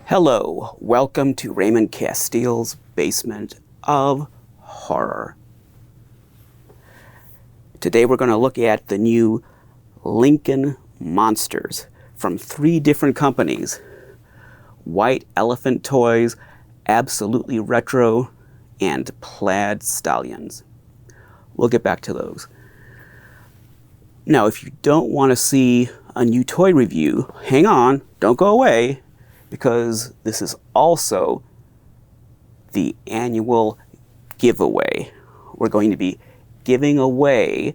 Hello, welcome to Raymond Castile's Basement of Horror. Today we're going to look at the new Lincoln Monsters from 3 different companies. White Elephant Toys, Absolutely Retro, and Plaid Stallions. We'll get back to those. Now, if you don't want to see a new toy review, hang on, don't go away, because this is also the annual giveaway. We're going to be giving away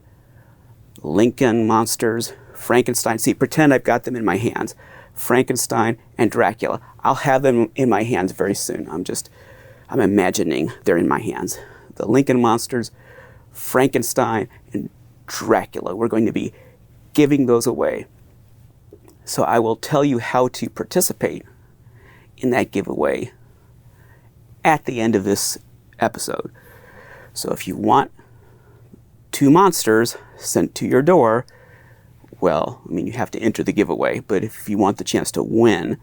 Lincoln Monsters, Frankenstein. See, pretend I've got them in my hands. Frankenstein and Dracula. I'll have them in my hands very soon. I'm imagining they're in my hands. The Lincoln Monsters, Frankenstein, and Dracula. We're going to be giving those away. So I will tell you how to participate in that giveaway at the end of this episode. So if you want 2 monsters sent to your door, well, I mean, you have to enter the giveaway, but if you want the chance to win,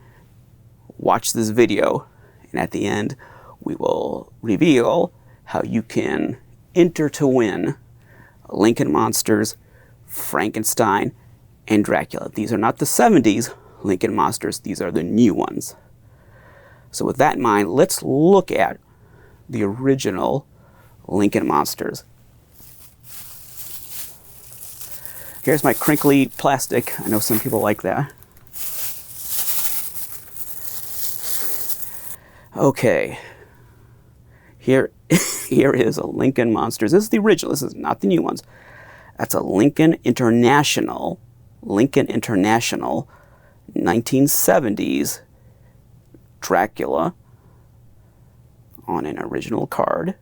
watch this video, and at the end, we will reveal how you can enter to win Lincoln Monsters, Frankenstein, and Dracula. These are not the 70s Lincoln Monsters, these are the new ones. So with that in mind, let's look at the original Lincoln Monsters. Here's my crinkly plastic. I know some people like that. Okay. Here is a Lincoln Monsters. This is the original. This is not the new ones. That's a Lincoln International 1970s Dracula on an original card.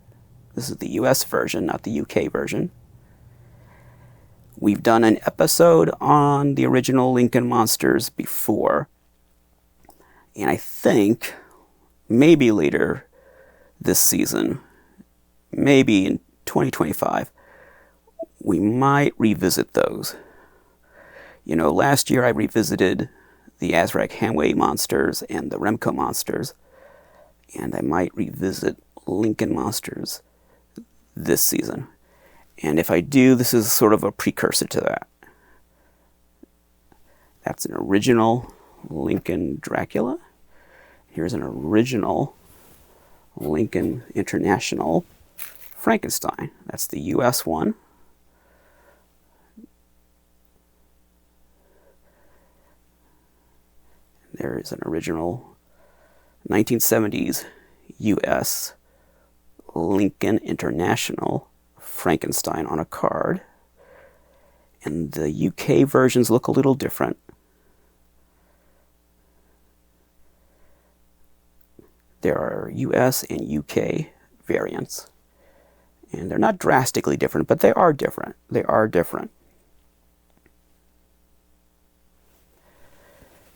This is the US version, not the UK version. We've done an episode on the original Lincoln Monsters before, and I think maybe later this season, maybe in 2025, we might revisit those. You know, last year I revisited the Azrak Hanway Monsters and the Remco Monsters, and I might revisit Lincoln Monsters this season. And if I do, this is sort of a precursor to that. That's an original Lincoln Dracula. Here's an original Lincoln International Frankenstein. That's the US one. There is an original 1970s US Lincoln International Frankenstein on a card. And the UK versions look a little different. There are US and UK variants. And they're not drastically different, but they are different. They are different.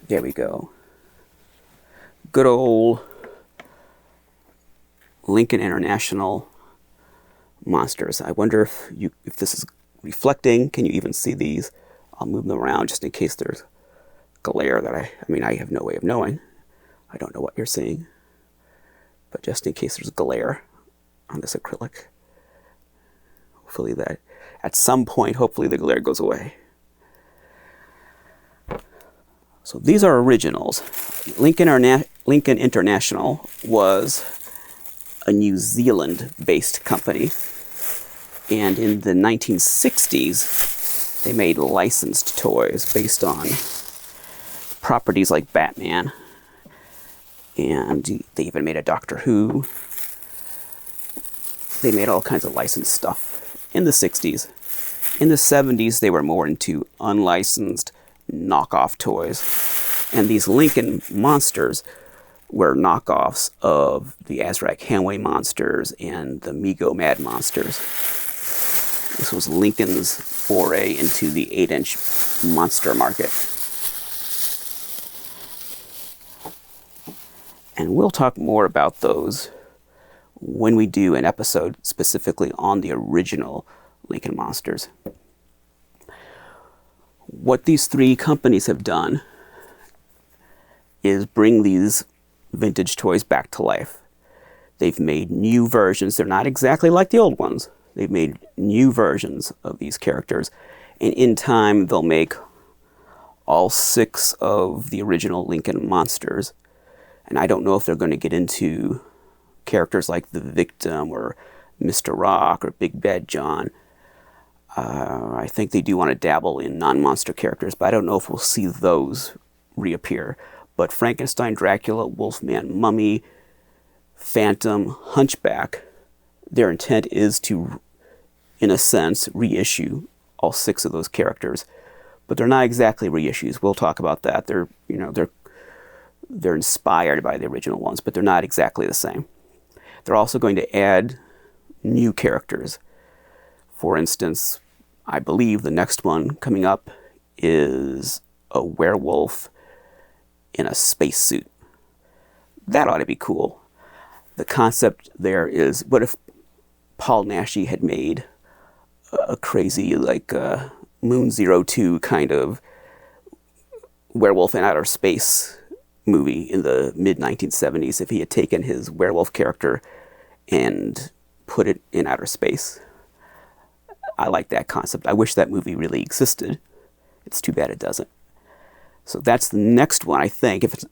There we go. Good old Lincoln International Monsters. I wonder if this is reflecting. Can you even see these? I'll move them around just in case there's glare that I have no way of knowing. I don't know what you're seeing. But just in case there's glare on this acrylic. Hopefully that at some point, hopefully the glare goes away. So these are originals. Lincoln International was a New Zealand-based company. And in the 1960s, they made licensed toys based on properties like Batman. And they even made a Doctor Who. They made all kinds of licensed stuff in the 60s. In the 70s, they were more into unlicensed knockoff toys. And these Lincoln Monsters were knockoffs of the Azrak Hanway Monsters and the Mego Mad Monsters. This was Lincoln's foray into the 8-inch monster market. And we'll talk more about those when we do an episode specifically on the original Lincoln Monsters. What these 3 companies have done is bring these vintage toys back to life. They've made new versions. They're not exactly like the old ones. They've made new versions of these characters. And in time, they'll make all 6 of the original Lincoln monsters. And I don't know if they're going to get into characters like the Victim or Mr. Rock or Big Bad John. I think they do want to dabble in non-monster characters, but I don't know if we'll see those reappear. But Frankenstein, Dracula, Wolfman, Mummy, Phantom, Hunchback, their intent is to, in a sense, reissue all 6 of those characters. But they're not exactly reissues. We'll talk about that. They're inspired by the original ones, but they're not exactly the same. They're also going to add new characters. For instance, I believe the next one coming up is a werewolf in a spacesuit. That ought to be cool. The concept there is, what if Paul Naschy had made a crazy, like, Moon 02 kind of werewolf in outer space movie in the mid-1970s, if he had taken his werewolf character and put it in outer space. I like that concept. I wish that movie really existed. It's too bad it doesn't. So that's the next one, I think. It's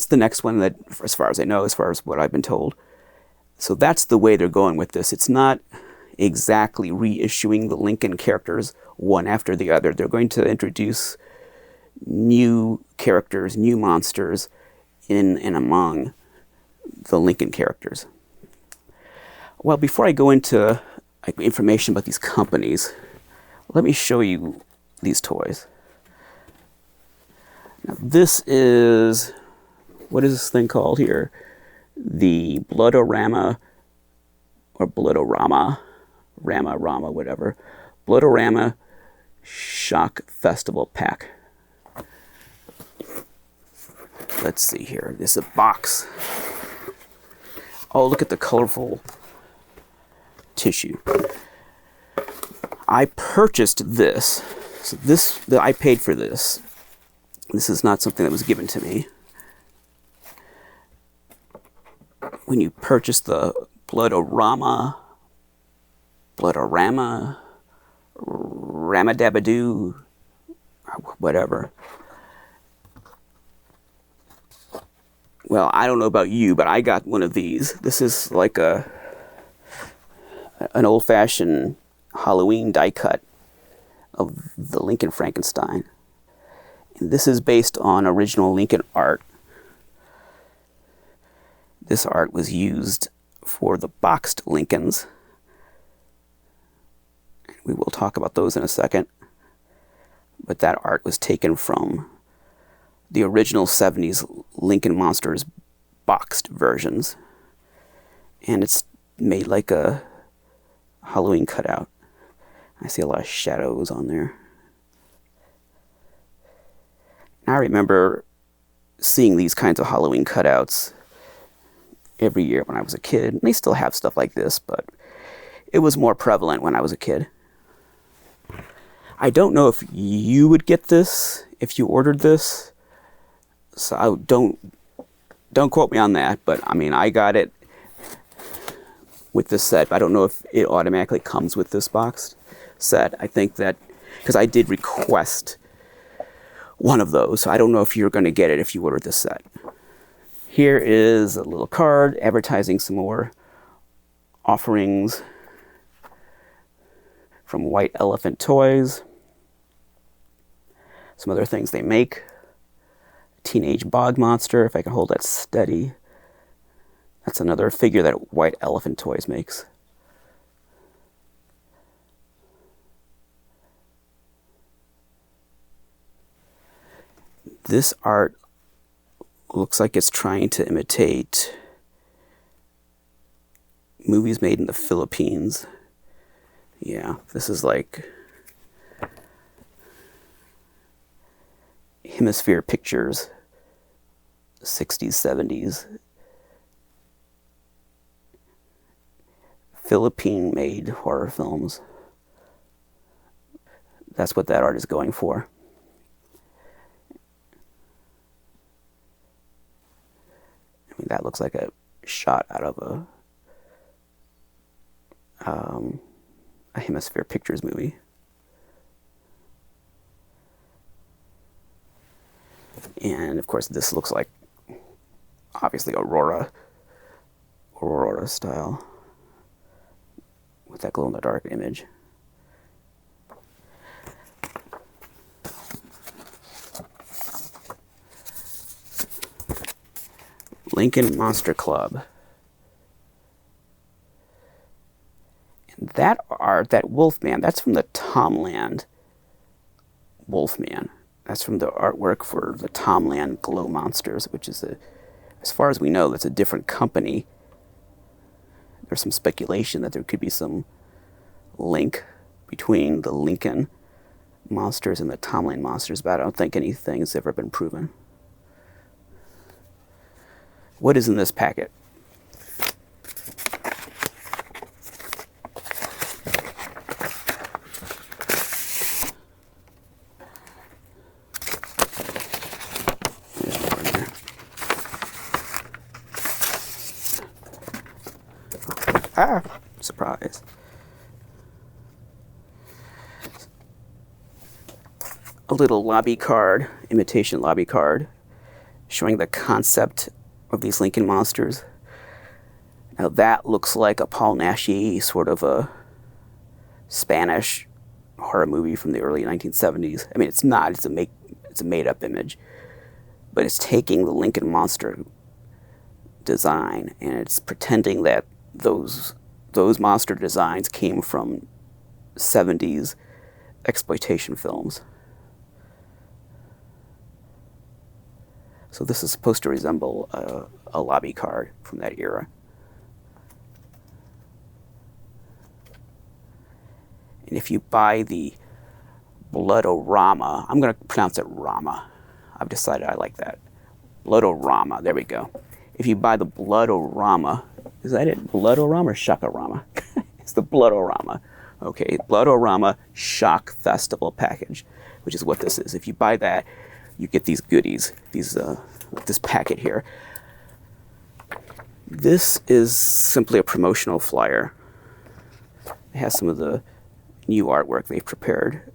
the next one that, as far as I know, as far as what I've been told. So that's the way they're going with this. It's not exactly reissuing the Lincoln characters one after the other. They're going to introduce new characters, new monsters in and among the Lincoln characters. Well, before I go into information about these companies, let me show you these toys. Now, this is, what is this thing called here? The Blood-a-rama, or Blood-a-rama, Rama, whatever. Blood-a-rama Shock Festival Pack. Let's see here. This is a box. Oh, look at the colorful tissue. I purchased this. So I paid for this. This is not something that was given to me. When you purchase the Blood-a-rama, Ramadabadoo, whatever. Well, I don't know about you, but I got one of these. This is like an old-fashioned Halloween die cut of the Lincoln Frankenstein. And this is based on original Lincoln art. This art was used for the boxed Lincolns. We will talk about those in a second. But that art was taken from the original 70s Lincoln Monsters boxed versions. And it's made like a Halloween cutout. I see a lot of shadows on there. I remember seeing these kinds of Halloween cutouts every year when I was a kid. They still have stuff like this, but it was more prevalent when I was a kid. I don't know if you would get this if you ordered this, so don't quote me on that, but I mean, I got it with this set. I don't know if it automatically comes with this boxed set. I think that, because I did request one of those, so I don't know if you're going to get it if you order this set. Here is a little card advertising some more offerings from White Elephant Toys. Some other things they make. Teenage Bog Monster, if I can hold that steady. That's another figure that White Elephant Toys makes. This art looks like it's trying to imitate movies made in the Philippines. Yeah, this is like Hemisphere Pictures, 60s, 70s. Philippine-made horror films. That's what that art is going for. mean, that looks like a shot out of a Hemisphere Pictures movie. And of course, this looks like obviously Aurora style with that glow in the dark image. Lincoln Monster Club. And that art, that Wolfman, that's from the Tomland Wolfman. That's from the artwork for the Tomland Glow Monsters, which is, as far as we know, that's a different company. There's some speculation that there could be some link between the Lincoln monsters and the Tomland monsters, but I don't think anything's ever been proven. What is in this packet? There's more in there. Ah, surprise. A little lobby card, imitation lobby card, showing the concept of these Lincoln monsters. Now that looks like a Paul Naschy sort of a Spanish horror movie from the early 1970s. I mean, it's not. It's a made-up image, but it's taking the Lincoln monster design and it's pretending that those monster designs came from 70s exploitation films. So this is supposed to resemble a lobby card from that era. And if you buy the Blood-a-rama, I'm going to pronounce it Rama. I've decided I like that. Blood-a-rama, there we go. If you buy the Blood-a-rama, is that it? Blood-a-rama or Shock-a-rama? It's the Blood-a-rama. Okay, Blood-a-rama Shock Festival package, which is what this is. If you buy that, you get these goodies, this packet here. This is simply a promotional flyer. It has some of the new artwork they've prepared.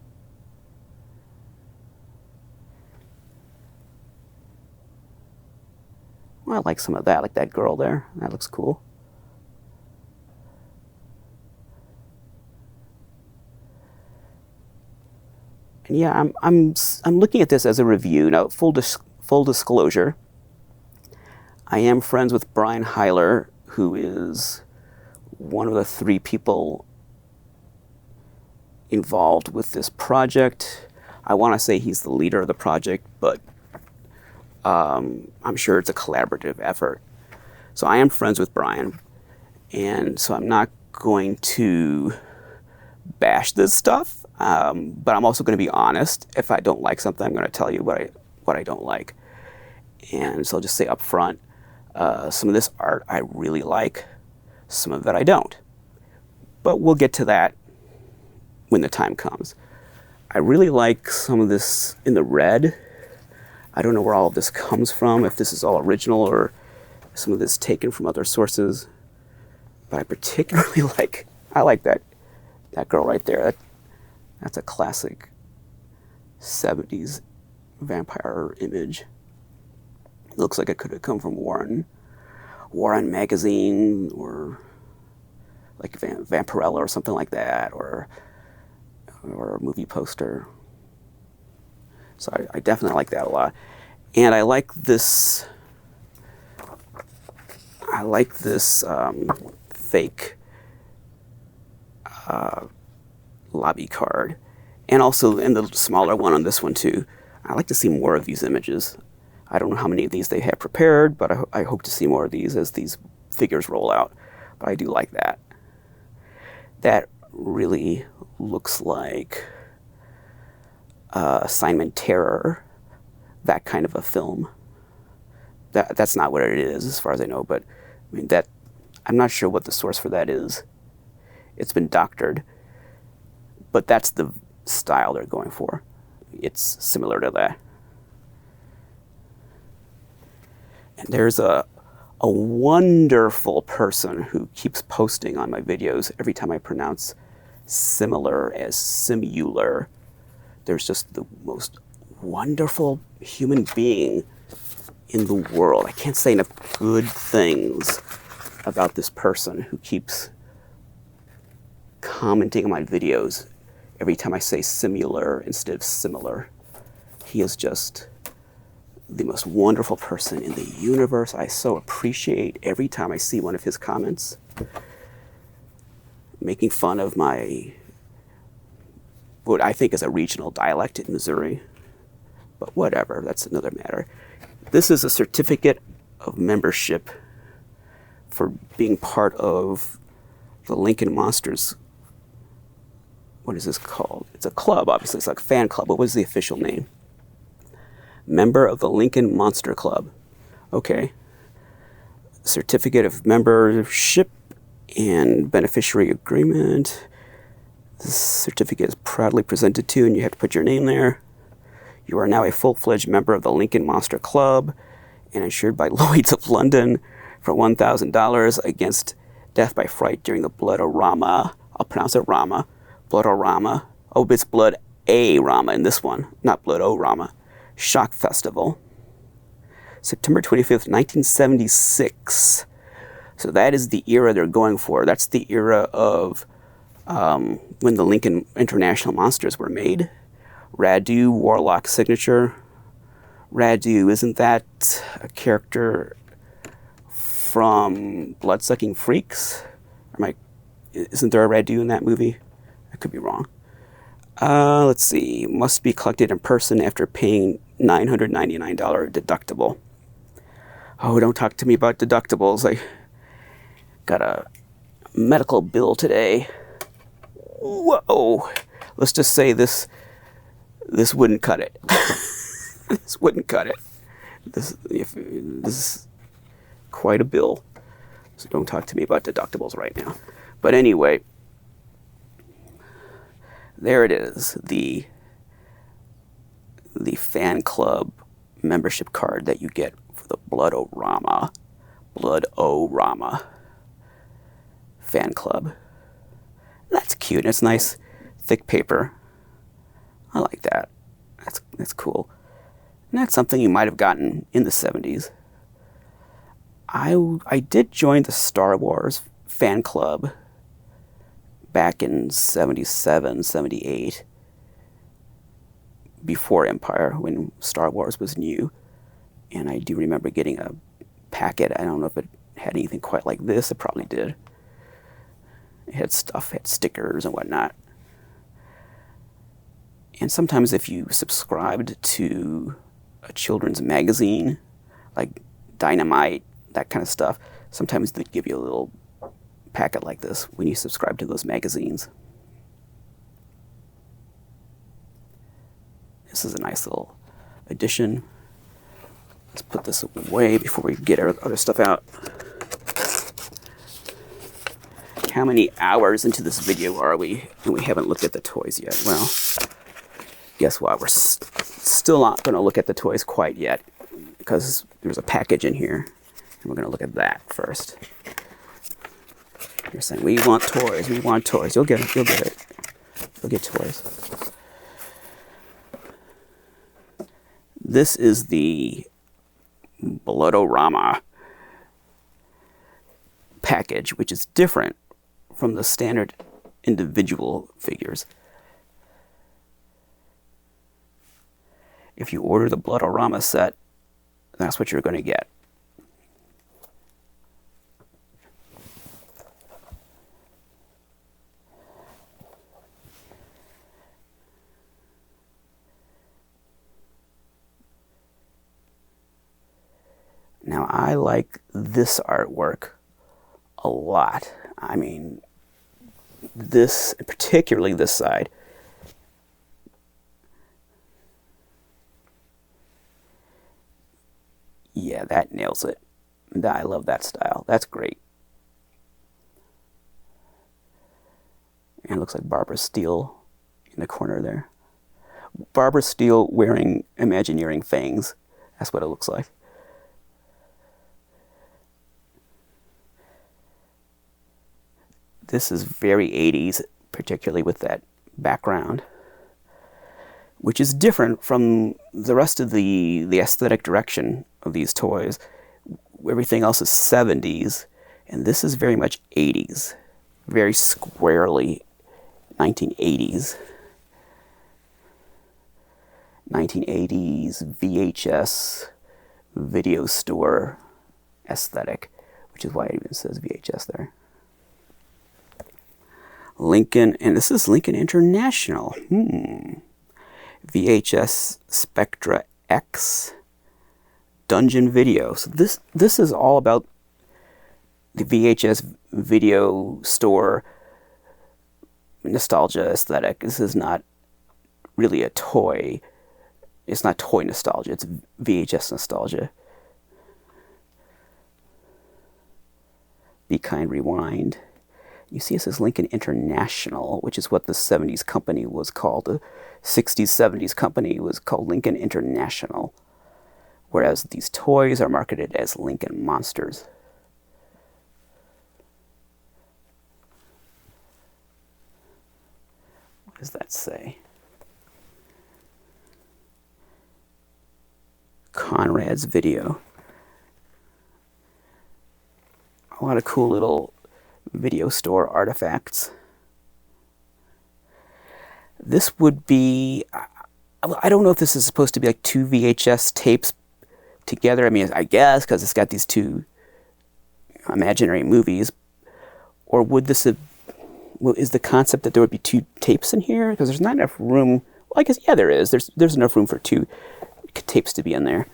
Well, I like some of that, like that girl there. That looks cool. And yeah, I'm looking at this as a review. Now, full disclosure, I am friends with Brian Heiler, who is one of the 3 people involved with this project. I want to say he's the leader of the project, but I'm sure it's a collaborative effort. So I am friends with Brian, and so I'm not going to bash this stuff, but I'm also going to be honest. If I don't like something, I'm going to tell you what I don't like. And so I'll just say up front, some of this art I really like, some of it I don't. But we'll get to that when the time comes. I really like some of this in the red. I don't know where all of this comes from, if this is all original or some of this taken from other sources. But I particularly I like that girl right there. That's a classic 70s vampire image. It looks like it could have come from Warren magazine or like Vampirella or something like that, or a movie poster. So I definitely like that a lot. And I like this fake lobby card. And also in the smaller one on this one too. I like to see more of these images. I don't know how many of these they have prepared, but I hope to see more of these as these figures roll out. But I do like that. That really looks like Assignment Terror, that kind of a film. That's not what it is, as far as I know, but I mean I'm not sure what the source for that is. It's been doctored, but that's the style they're going for. It's similar to that. And there's a a wonderful person who keeps posting on my videos every time I pronounce similar as simular. There's just the most wonderful human being in the world. I can't say enough good things about this person who keeps commenting on my videos every time I say similar instead of similar. He is just the most wonderful person in the universe. I so appreciate every time I see one of his comments making fun of my, what I think is a regional dialect in Missouri. But whatever, that's another matter. This is a certificate of membership for being part of the Lincoln Monsters. What is this called? It's a club, obviously. It's like a fan club. What was the official name? Member of the Lincoln Monster Club. Okay. Certificate of membership and beneficiary agreement. This certificate is proudly presented to, and you have to put your name there. You are now a full-fledged member of the Lincoln Monster Club and insured by Lloyd's of London for $1,000 against death by fright during the Blood-a-rama. I'll pronounce it Rama. Blood-a-rama. Oh, it's Blood-a-rama in this one, not Blood-o-rama. Shock Festival. September 25th, 1976. So that is the era they're going for. That's the era of when the Lincoln International Monsters were made. Radu, Warlock signature. Radu, isn't that a character from Blood-Sucking Freaks? Isn't there a Radu in that movie? I could be wrong. Let's see. Must be collected in person after paying $999 deductible. Oh, don't talk to me about deductibles. I got a medical bill today. Whoa. Let's just say this wouldn't cut it. This wouldn't cut it. This is quite a bill. So don't talk to me about deductibles right now. But anyway, there it is, the fan club membership card that you get for the Blood-a-rama fan club. That's cute. It's nice, thick paper. I like that. That's cool. And that's something you might have gotten in the 70s. I did join the Star Wars fan club back in 77, 78, before Empire, when Star Wars was new. And I do remember getting a packet. I don't know if it had anything quite like this. It probably did. It had stuff, it had stickers and whatnot. And sometimes if you subscribed to a children's magazine, like Dynamite, that kind of stuff, sometimes they'd give you a little packet like this when you subscribe to those magazines. This is a nice little addition. Let's put this away before we get our other stuff out. How many hours into this video are we? And we haven't looked at the toys yet. Well, guess what? We're still not going to look at the toys quite yet because there's a package in here. And we're going to look at that first. You're saying, we want toys, we want toys. You'll get it, you'll get it. You'll get toys. This is the Blood-a-rama package, which is different from the standard individual figures. If you order the Blood-a-rama set, that's what you're going to get. Now, I like this artwork a lot. I mean, this, particularly this side. Yeah, that nails it. I love that style. That's great. And it looks like Barbara Steele in the corner there. Barbara Steele wearing Imagineering fangs. That's what it looks like. This is very 80s, particularly with that background, which is different from the rest of the aesthetic direction of these toys. Everything else is 70s, and this is very much 80s, very squarely 1980s. 1980s VHS video store aesthetic, which is why it even says VHS there. Lincoln, and this is Lincoln International. VHS Spectra X Dungeon Video. So this is all about the VHS video store nostalgia aesthetic. This is not really a toy. It's not toy nostalgia, it's VHS nostalgia. Be Kind Rewind. You see it says Lincoln International, which is what the 70s company was called. The 60s, 70s company was called Lincoln International, whereas these toys are marketed as Lincoln Monsters. What does that say? Conrad's Video. A lot of cool little video store artifacts. This would be, I don't know if this is supposed to be like 2 VHS tapes together. I mean, I guess, because it's got these 2 imaginary movies. Or would this have, is the concept that there would be 2 tapes in here? Because there's not enough room. Well, I guess, yeah, there is. There's enough room for 2 tapes to be in there.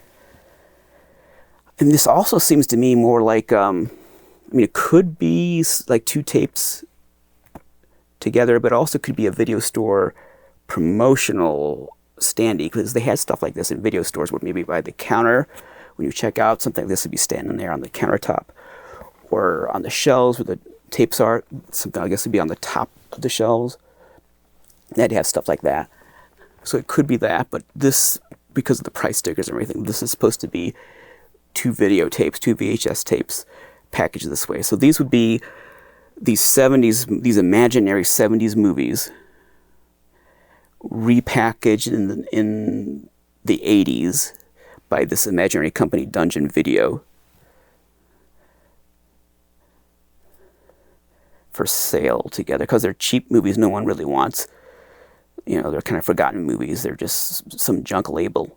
And this also seems to me more like, I mean, it could be like 2 tapes together, but also could be a video store promotional standee, because they had stuff like this in video stores where maybe by the counter, when you check out, something like this would be standing there on the countertop, or on the shelves where the tapes are. Something I guess would be on the top of the shelves. They'd have stuff like that. So it could be that, but this, because of the price stickers and everything, this is supposed to be 2 videotapes, 2 VHS tapes packaged this way. So these would be these 70s, these imaginary 70s movies repackaged in the 80s by this imaginary company, Dungeon Video, for sale together, because they're cheap movies no one really wants. You know, they're kind of forgotten movies. They're just some junk label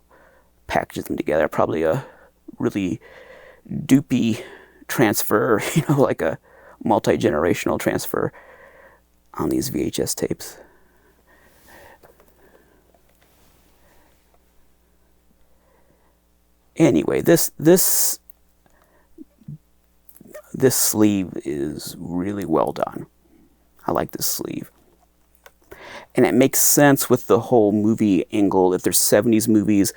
packages them together. Probably a really doopy transfer, you know, like a multi-generational transfer on these VHS tapes. Anyway, this sleeve is really well done. I like this sleeve. And it makes sense with the whole movie angle. If there's 70s movies,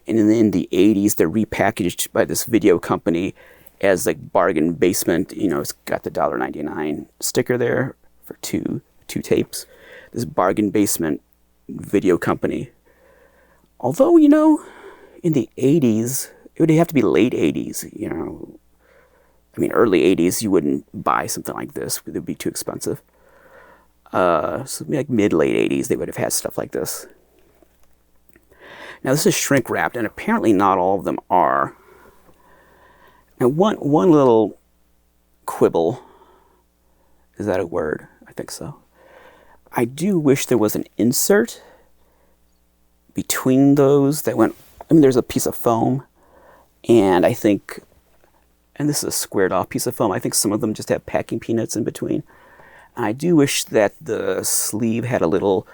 and in the 80s, they're repackaged by this video company as like bargain basement. You know, it's got the $1.99 sticker there for two tapes. This bargain basement video company. Although, you know, in the 80s, it would have to be late 80s, you know. I mean, early 80s, you wouldn't buy something like this. It would be too expensive. So like mid-late 80s, they would have had stuff like this. Now, this is shrink wrapped, and apparently not all of them are. Now, one little quibble, is that a word? I think so. I do wish there was an insert between those that went, I mean, there's a piece of foam, and I think, and this is a squared off piece of foam, I think some of them just have packing peanuts in between. And I do wish that the sleeve had a little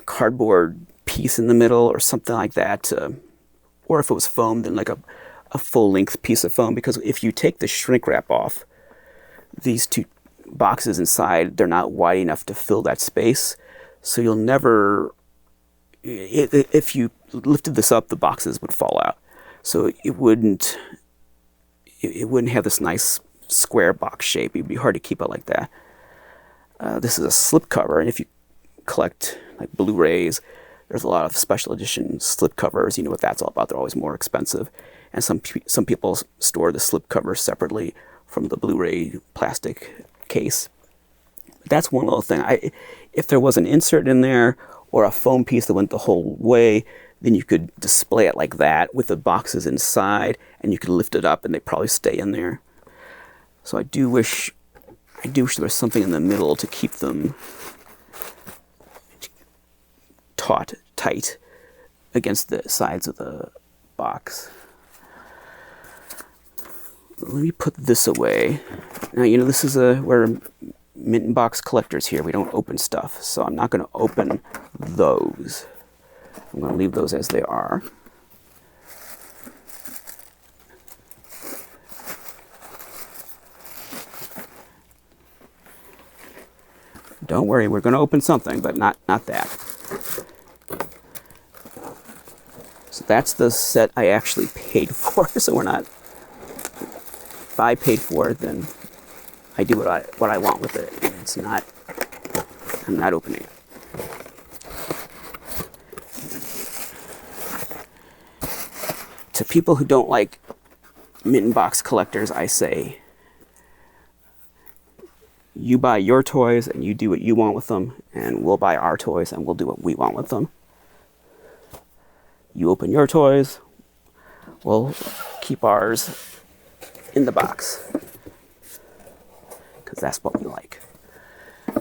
cardboard piece in the middle or something like that, or if it was foam, then like a full-length piece of foam, because if you take the shrink wrap off, these 2 boxes inside, they're not wide enough to fill that space, so you'll never, if you lifted this up, the boxes would fall out, so it wouldn't have this nice square box shape. It'd be hard to keep it like that. This is a slipcover, and if you collect like Blu-rays, there's a lot of special edition slipcovers. You know what that's all about. They're always more expensive. And some people store the slipcover separately from the Blu-ray plastic case. that's one little thing. If there was an insert in there or a foam piece that went the whole way, then you could display it like that with the boxes inside, and you could lift it up and they probably stay in there. So I do wish there was something in the middle to keep them taut, tight against the sides of the box. Let me put this away. Now, you know, this is we're mint and box collectors here. We don't open stuff, so I'm not going to open those. I'm going to leave those as they are. Don't worry, we're going to open something, but not that. So that's the set I actually paid for. So we're not. If I paid for it, then I do what I want with it. It's not. I'm not opening it. To people who don't like mint and box collectors, I say, you buy your toys and you do what you want with them, and we'll buy our toys and we'll do what we want with them. You open your toys, we'll keep ours in the box, because that's what we like.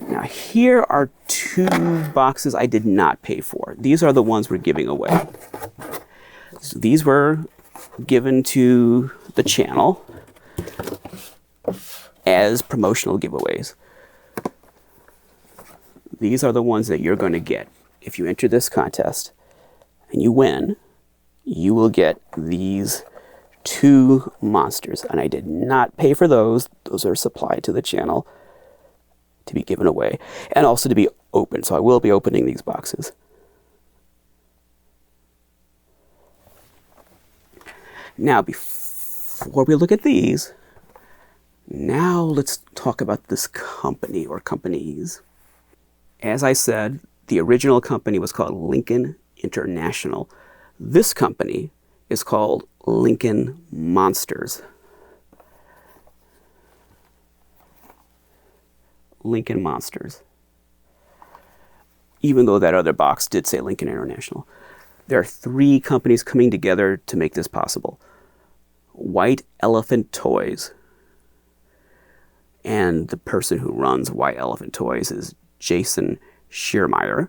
Now, here are two boxes I did not pay for. These are the ones we're giving away. So these were given to the channel as promotional giveaways. These are the ones that you're going to get. If you enter this contest and you win, you will get these two monsters. And I did not pay for those. Those are supplied to the channel to be given away and also to be opened. So I will be opening these boxes. Now, before we look at these, now let's talk about this company or companies. As I said, the original company was called Lincoln International. This company is called Lincoln Monsters. Lincoln Monsters. Even though that other box did say Lincoln International. There are three companies coming together to make this possible. White Elephant Toys. And the person who runs White Elephant Toys is Jason Schiermeyer.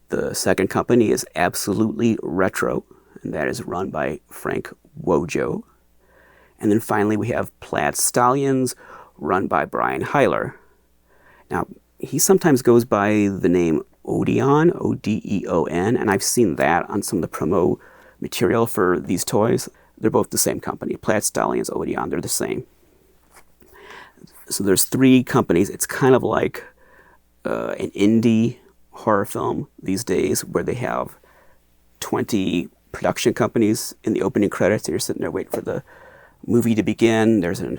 The second company is Absolutely Retro, and that is run by Frank Wojo. And then finally we have Plaid Stallions, run by Brian Heiler. Now, he sometimes goes by the name Odeon, O-D-E-O-N, and I've seen that on some of the promo material for these toys. They're both the same company. Plaid Stallions, Odeon, they're the same. So there's three companies. It's kind of like an indie horror film these days where they have 20 production companies in the opening credits. You're sitting there waiting for the movie to begin. There's a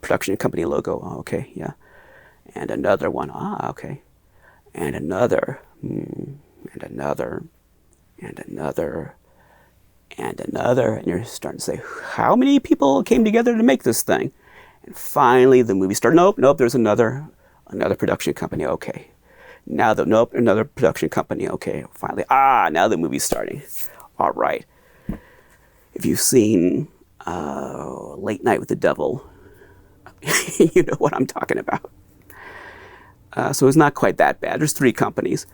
production company logo. Oh, okay, yeah. And another one. Ah, okay. And another. And another. And another. And another. And you're starting to say, how many people came together to make this thing? And finally, the movie started. Nope, there's another production company. Okay. Now another production company. Okay, finally. Now the movie's starting. All right. If you've seen Late Night with the Devil, you know what I'm talking about. So it's not quite that bad. There's three companies.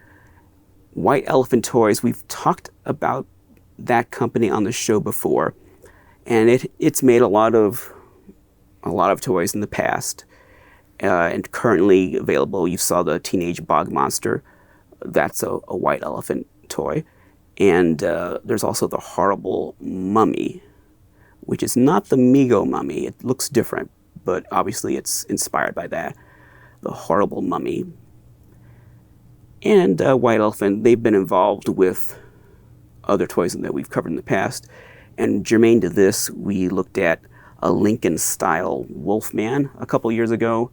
White Elephant Toys, we've talked about that company on the show before, and it's made a lot of toys in the past, and currently available. You saw the Teenage Bog Monster. That's a White Elephant toy. And there's also the Horrible Mummy, which is not the Mego Mummy. It looks different, but obviously it's inspired by that. The Horrible Mummy. And White Elephant, they've been involved with other toys that we've covered in the past. And germane to this, we looked at a Lincoln-style Wolfman a couple years ago,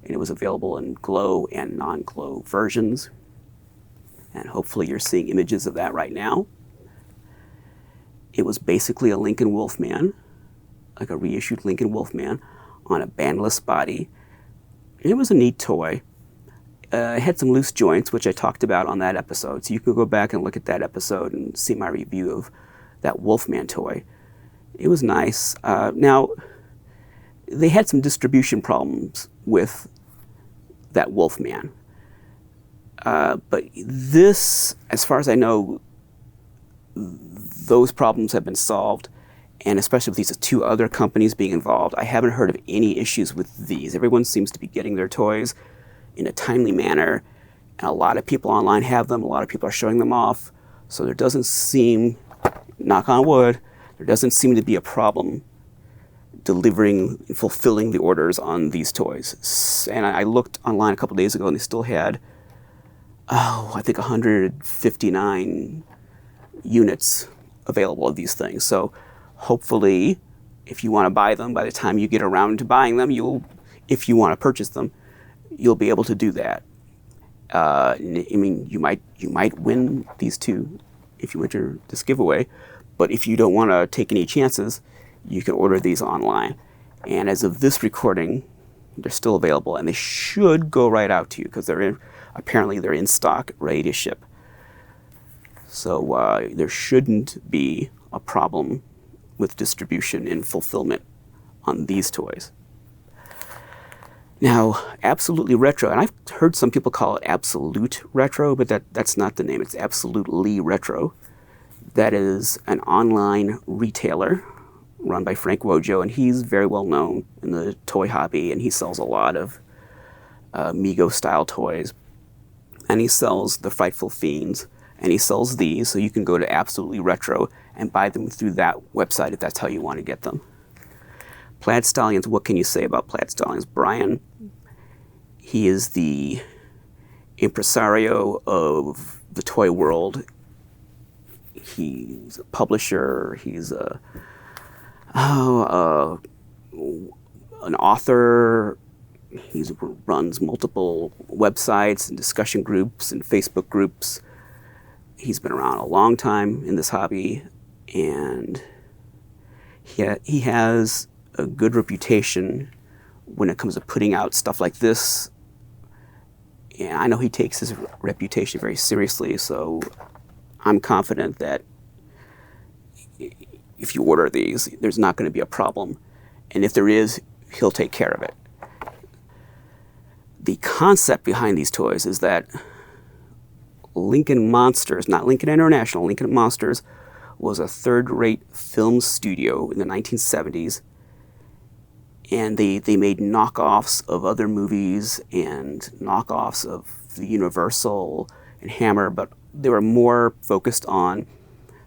and it was available in glow and non-glow versions. And hopefully you're seeing images of that right now. It was basically a Lincoln Wolfman, like a reissued Lincoln Wolfman, on a bandless body, It was a neat toy. It had some loose joints, which I talked about on that episode. So you could go back and look at that episode and see my review of that Wolfman toy. It was nice. Now, they had some distribution problems with that Wolfman. But this, as far as I know, those problems have been solved. And especially with these two other companies being involved, I haven't heard of any issues with these. Everyone seems to be getting their toys in a timely manner. And a lot of people online have them. A lot of people are showing them off. So there doesn't seem, knock on wood, there doesn't seem to be a problem delivering, fulfilling the orders on these toys. And I looked online a couple days ago and they still had, I think 159 units available of these things. So hopefully, if you want to buy them, by the time you get around to buying them, if you want to purchase them, you'll be able to do that. I mean, you might win these two if you enter this giveaway, but if you don't want to take any chances, you can order these online. And as of this recording, they're still available, and they should go right out to you because apparently they're in stock, ready to ship. So there shouldn't be a problem with distribution and fulfillment on these toys. Now, Absolutely Retro, and I've heard some people call it Absolute Retro, but that's not the name. It's Absolutely Retro. That is an online retailer run by Frank Wojo, and he's very well known in the toy hobby, and he sells a lot of Mego-style toys. And he sells the Frightful Fiends, and he sells these, so you can go to Absolutely Retro and buy them through that website if that's how you want to get them. Plaid Stallions, what can you say about Plaid Stallions? Brian, he is the impresario of the toy world. He's a publisher, he's an author, he runs multiple websites and discussion groups and Facebook groups. He's been around a long time in this hobby, and he has a good reputation when it comes to putting out stuff like this. And I know he takes his reputation very seriously, so I'm confident that if you order these, there's not going to be a problem. And if there is, he'll take care of it. The concept behind these toys is that Lincoln Monsters, not Lincoln International, Lincoln Monsters was a third-rate film studio in the 1970s. And they made knockoffs of other movies and knockoffs of the Universal and Hammer, but they were more focused on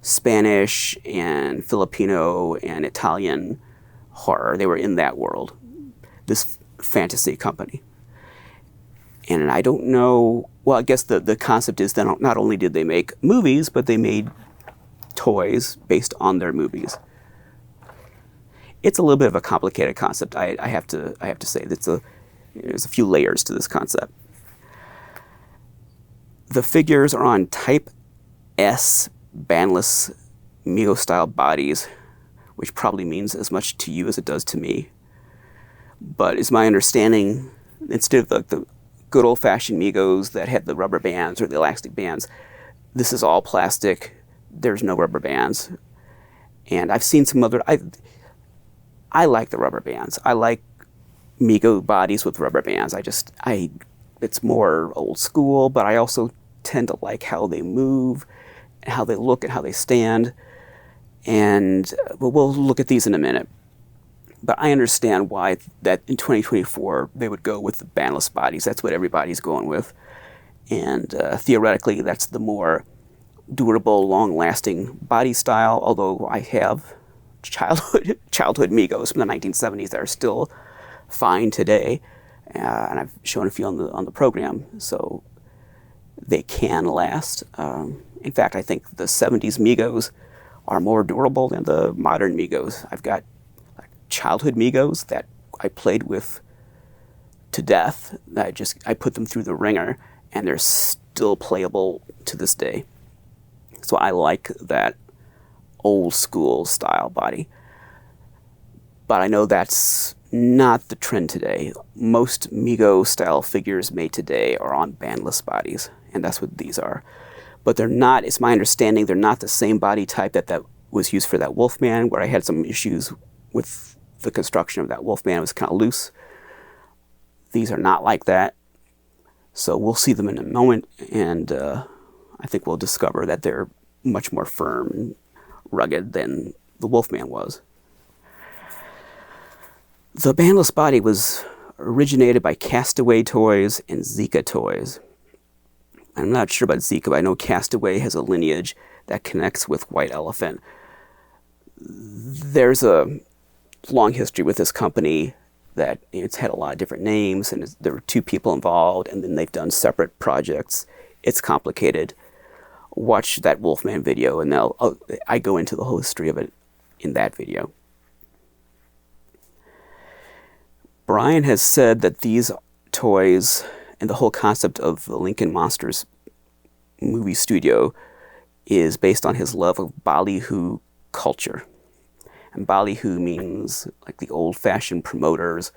Spanish and Filipino and Italian horror. They were in that world, this fantasy company. And I don't know, well, I guess the concept is that not only did they make movies, but they made toys based on their movies. It's a little bit of a complicated concept. I have to say that there's a few layers to this concept. The figures are on Type S bandless Mego-style bodies, which probably means as much to you as it does to me. But it's my understanding, instead of the good old-fashioned Megos that had the rubber bands or the elastic bands, this is all plastic. There's no rubber bands. And I've seen some other... I like the rubber bands. I like Mego bodies with rubber bands. It's more old school, but I also tend to like how they move, and how they look, and how they stand. And we'll look at these in a minute. But I understand why that in 2024 they would go with the bandless bodies. That's what everybody's going with. And theoretically, that's the more durable, long-lasting body style, although I have childhood Megos from the 1970s that are still fine today, and I've shown a few on the program, so they can last. In fact, I think the 70s Megos are more durable than the modern Megos. I've got childhood Megos that I played with to death. I put them through the ringer, and they're still playable to this day. So I like that old school style body. But I know that's not the trend today. Most Mego-style figures made today are on bandless bodies, and that's what these are. But they're not, it's my understanding, they're not the same body type that was used for that Wolfman, where I had some issues with the construction of that Wolfman. It was kind of loose. These are not like that. So we'll see them in a moment, and I think we'll discover that they're much more firm and rugged than the Wolfman was. The bandless body was originated by Castaway Toys and Zika Toys. I'm not sure about Zika, but I know Castaway has a lineage that connects with White Elephant. There's a long history with this company that it's had a lot of different names, and there were two people involved, and then they've done separate projects. It's complicated. Watch that Wolfman video, and I go into the whole history of it in that video. Brian has said that these toys and the whole concept of the Lincoln Monsters movie studio is based on his love of ballyhoo culture. And ballyhoo means like the old-fashioned promoters.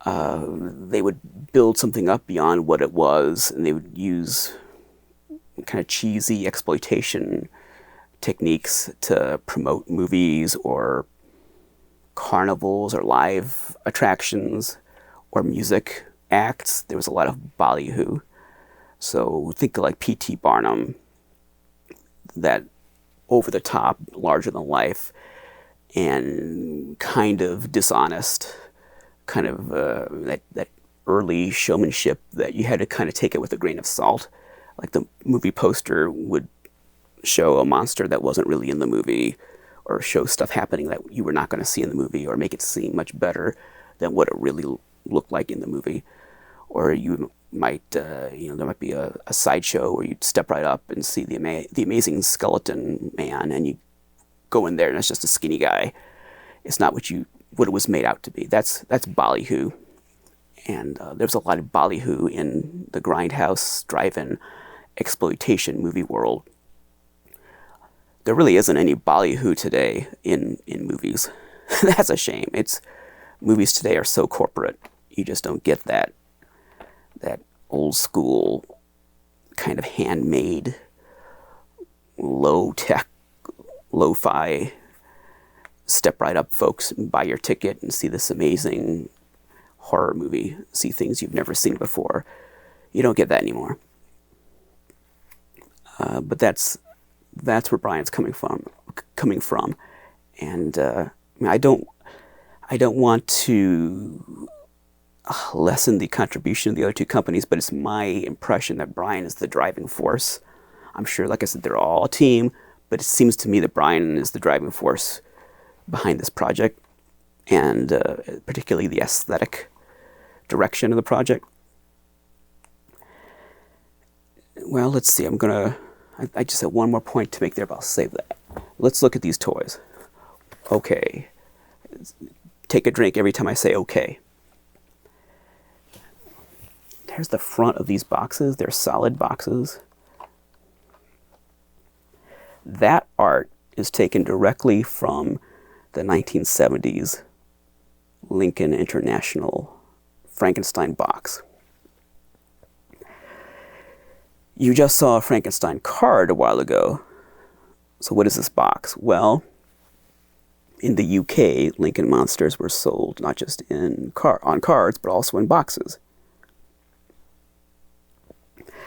They would build something up beyond what it was, and they would use kind of cheesy exploitation techniques to promote movies or carnivals or live attractions or music acts. There was a lot of ballyhoo. So think of like P.T. Barnum, that over-the-top, larger-than-life, and kind of dishonest, kind of that early showmanship that you had to kind of take it with a grain of salt. Like the movie poster would show a monster that wasn't really in the movie, or show stuff happening that you were not going to see in the movie, or make it seem much better than what it really looked like in the movie. Or you might, there might be a sideshow where you'd step right up and see the amazing skeleton man, and you go in there and it's just a skinny guy. It's not what it was made out to be. That's ballyhoo. And there's a lot of ballyhoo in the grindhouse, drive-in, exploitation movie world. There really isn't any ballyhoo today in movies. That's a shame. Movies today are so corporate. You just don't get that old school kind of handmade, low-tech, lo-fi, step right up, folks, and buy your ticket and see this amazing horror movie, see things you've never seen before. You don't get that anymore. But that's where Brian's coming from, and I don't want to lessen the contribution of the other two companies, but it's my impression that Brian is the driving force. I'm sure, like I said, they're all a team, but it seems to me that Brian is the driving force behind this project, and particularly the aesthetic direction of the project. Well, let's see. I just have one more point to make there, but I'll save that. Let's look at these toys. Okay. Take a drink every time I say okay. There's the front of these boxes. They're solid boxes. That art is taken directly from the 1970s Lincoln International Frankenstein box. You just saw a Frankenstein card a while ago. So what is this box? Well, in the UK, Lincoln Monsters were sold not just on cards, but also in boxes.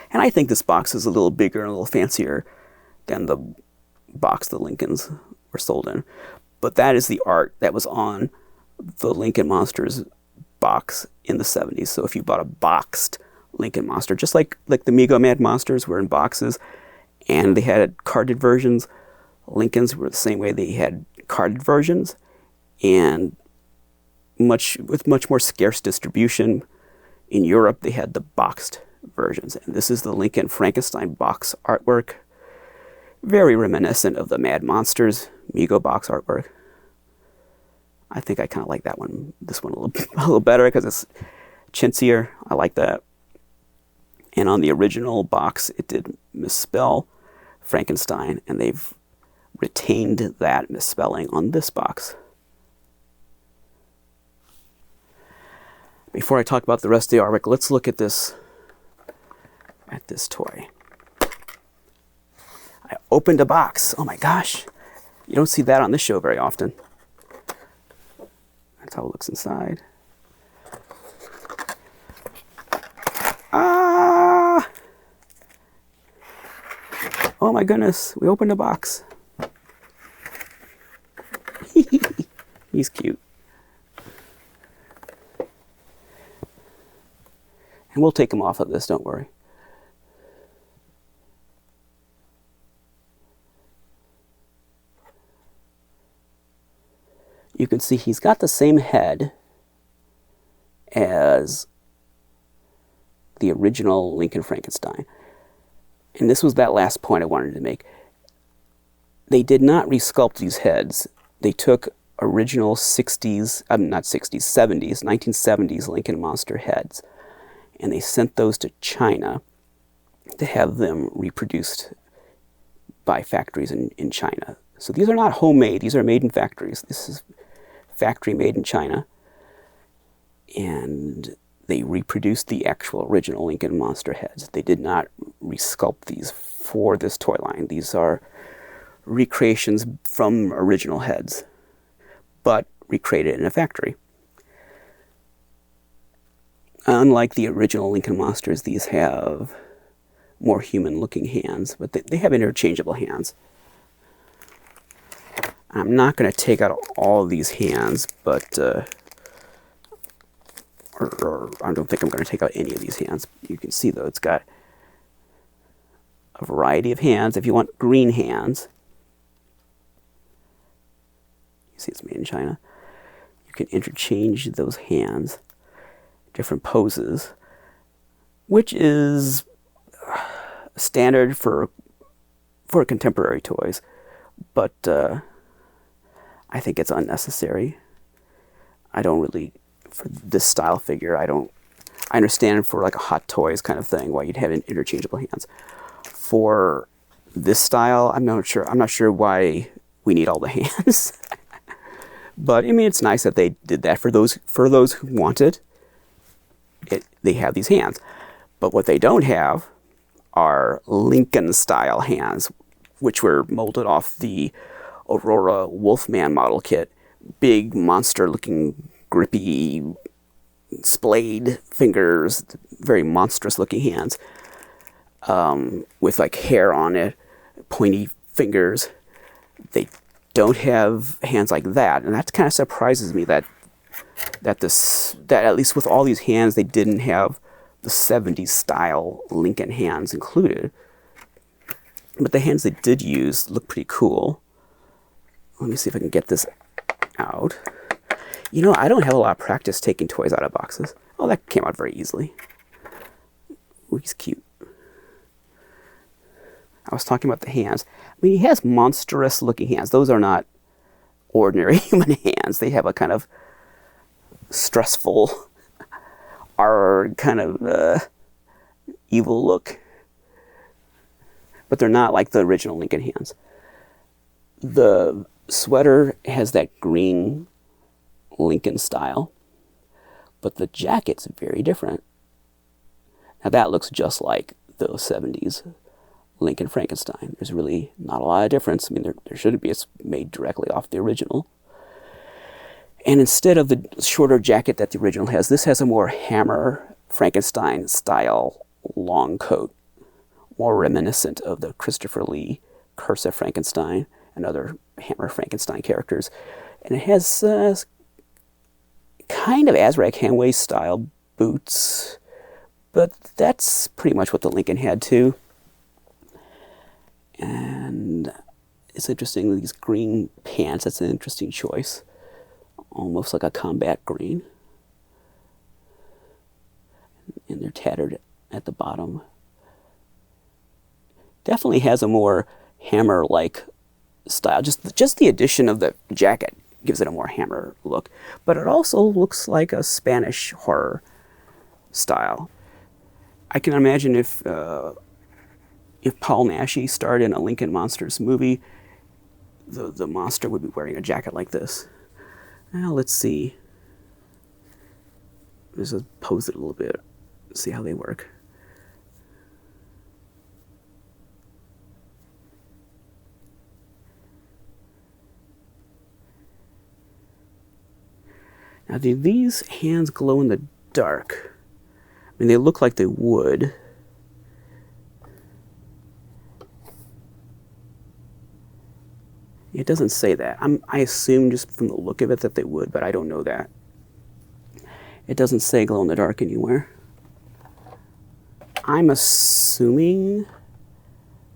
And I think this box is a little bigger and a little fancier than the box the Lincolns were sold in. But that is the art that was on the Lincoln Monsters box in the 70s. So if you bought a boxed Lincoln Monster, just like the Mego Mad Monsters were in boxes and they had carded versions, Lincolns were the same way. They had carded versions and with much more scarce distribution. In Europe, they had the boxed versions. And this is the Lincoln Frankenstein box artwork. Very reminiscent of the Mad Monsters Mego box artwork. I think I kind of like this one a little better because it's chintzier. I like that. And on the original box, it did misspell Frankenstein, and they've retained that misspelling on this box. Before I talk about the rest of the artwork, let's look at this toy. I opened a box. Oh my gosh. You don't see that on this show very often. That's how it looks inside. Ah! Oh my goodness, we opened a box. He's cute. And we'll take him off of this, don't worry. You can see he's got the same head as the original Lincoln Frankenstein. And this was that last point I wanted to make. They did not resculpt these heads. They took original 60s, not 60s, 70s, 1970s Lincoln Monster heads, and they sent those to China to have them reproduced by factories in China. So these are not homemade, these are made in factories. This is factory made in China. And they reproduced the actual original Lincoln Monster heads. They did not resculpt these for this toy line. These are recreations from original heads, but recreated in a factory. Unlike the original Lincoln Monsters, these have more human-looking hands, but they have interchangeable hands. I'm not going to take out all of these hands, but or I don't think I'm going to take out any of these hands. You can see, though, it's got a variety of hands. If you want green hands, you see it's made in China. You can interchange those hands, different poses, which is standard for contemporary toys, but I think it's unnecessary. I don't really, for this style figure, I understand for like a Hot Toys kind of thing why you'd have interchangeable hands. For this style, I'm not sure why we need all the hands. But I mean, it's nice that they did that for those who want it. They have these hands. But what they don't have are Lincoln style hands, which were molded off the Aurora Wolfman model kit. Big monster looking grippy splayed fingers, very monstrous looking hands, with like hair on it, pointy fingers. They don't have hands like that, and that kind of surprises me that at least with all these hands they didn't have the 70s style Lincoln hands included. But the hands they did use look pretty cool. Let me see if I can get this out. You know, I don't have a lot of practice taking toys out of boxes. Oh, that came out very easily. Ooh, he's cute. I was talking about the hands. I mean, he has monstrous looking hands. Those are not ordinary human hands. They have a kind of stressful, kind of evil look. But they're not like the original Lincoln hands. The sweater has that green Lincoln style, but the jacket's very different. Now that looks just like the 70s Lincoln Frankenstein. There's really not a lot of difference. I mean, there shouldn't be. It's made directly off the original. And instead of the shorter jacket that the original has, this has a more Hammer Frankenstein style long coat, more reminiscent of the Christopher Lee Curse of Frankenstein and other Hammer Frankenstein characters. And it has kind of Azrak Hanway style boots, but that's pretty much what the Lincoln had too. And it's interesting, these green pants, that's an interesting choice. Almost like a combat green. And they're tattered at the bottom. Definitely has a more Hammer-like style. Just the addition of the jacket gives it a more Hammer look. But it also looks like a Spanish horror style. I can imagine if Paul Naschy starred in a Lincoln Monsters movie, the monster would be wearing a jacket like this. Now let's see. Let's just pose it a little bit, see how they work. Now, do these hands glow in the dark? I mean, they look like they would. It doesn't say that. I assume just from the look of it that they would, but I don't know that. It doesn't say glow in the dark anywhere. I'm assuming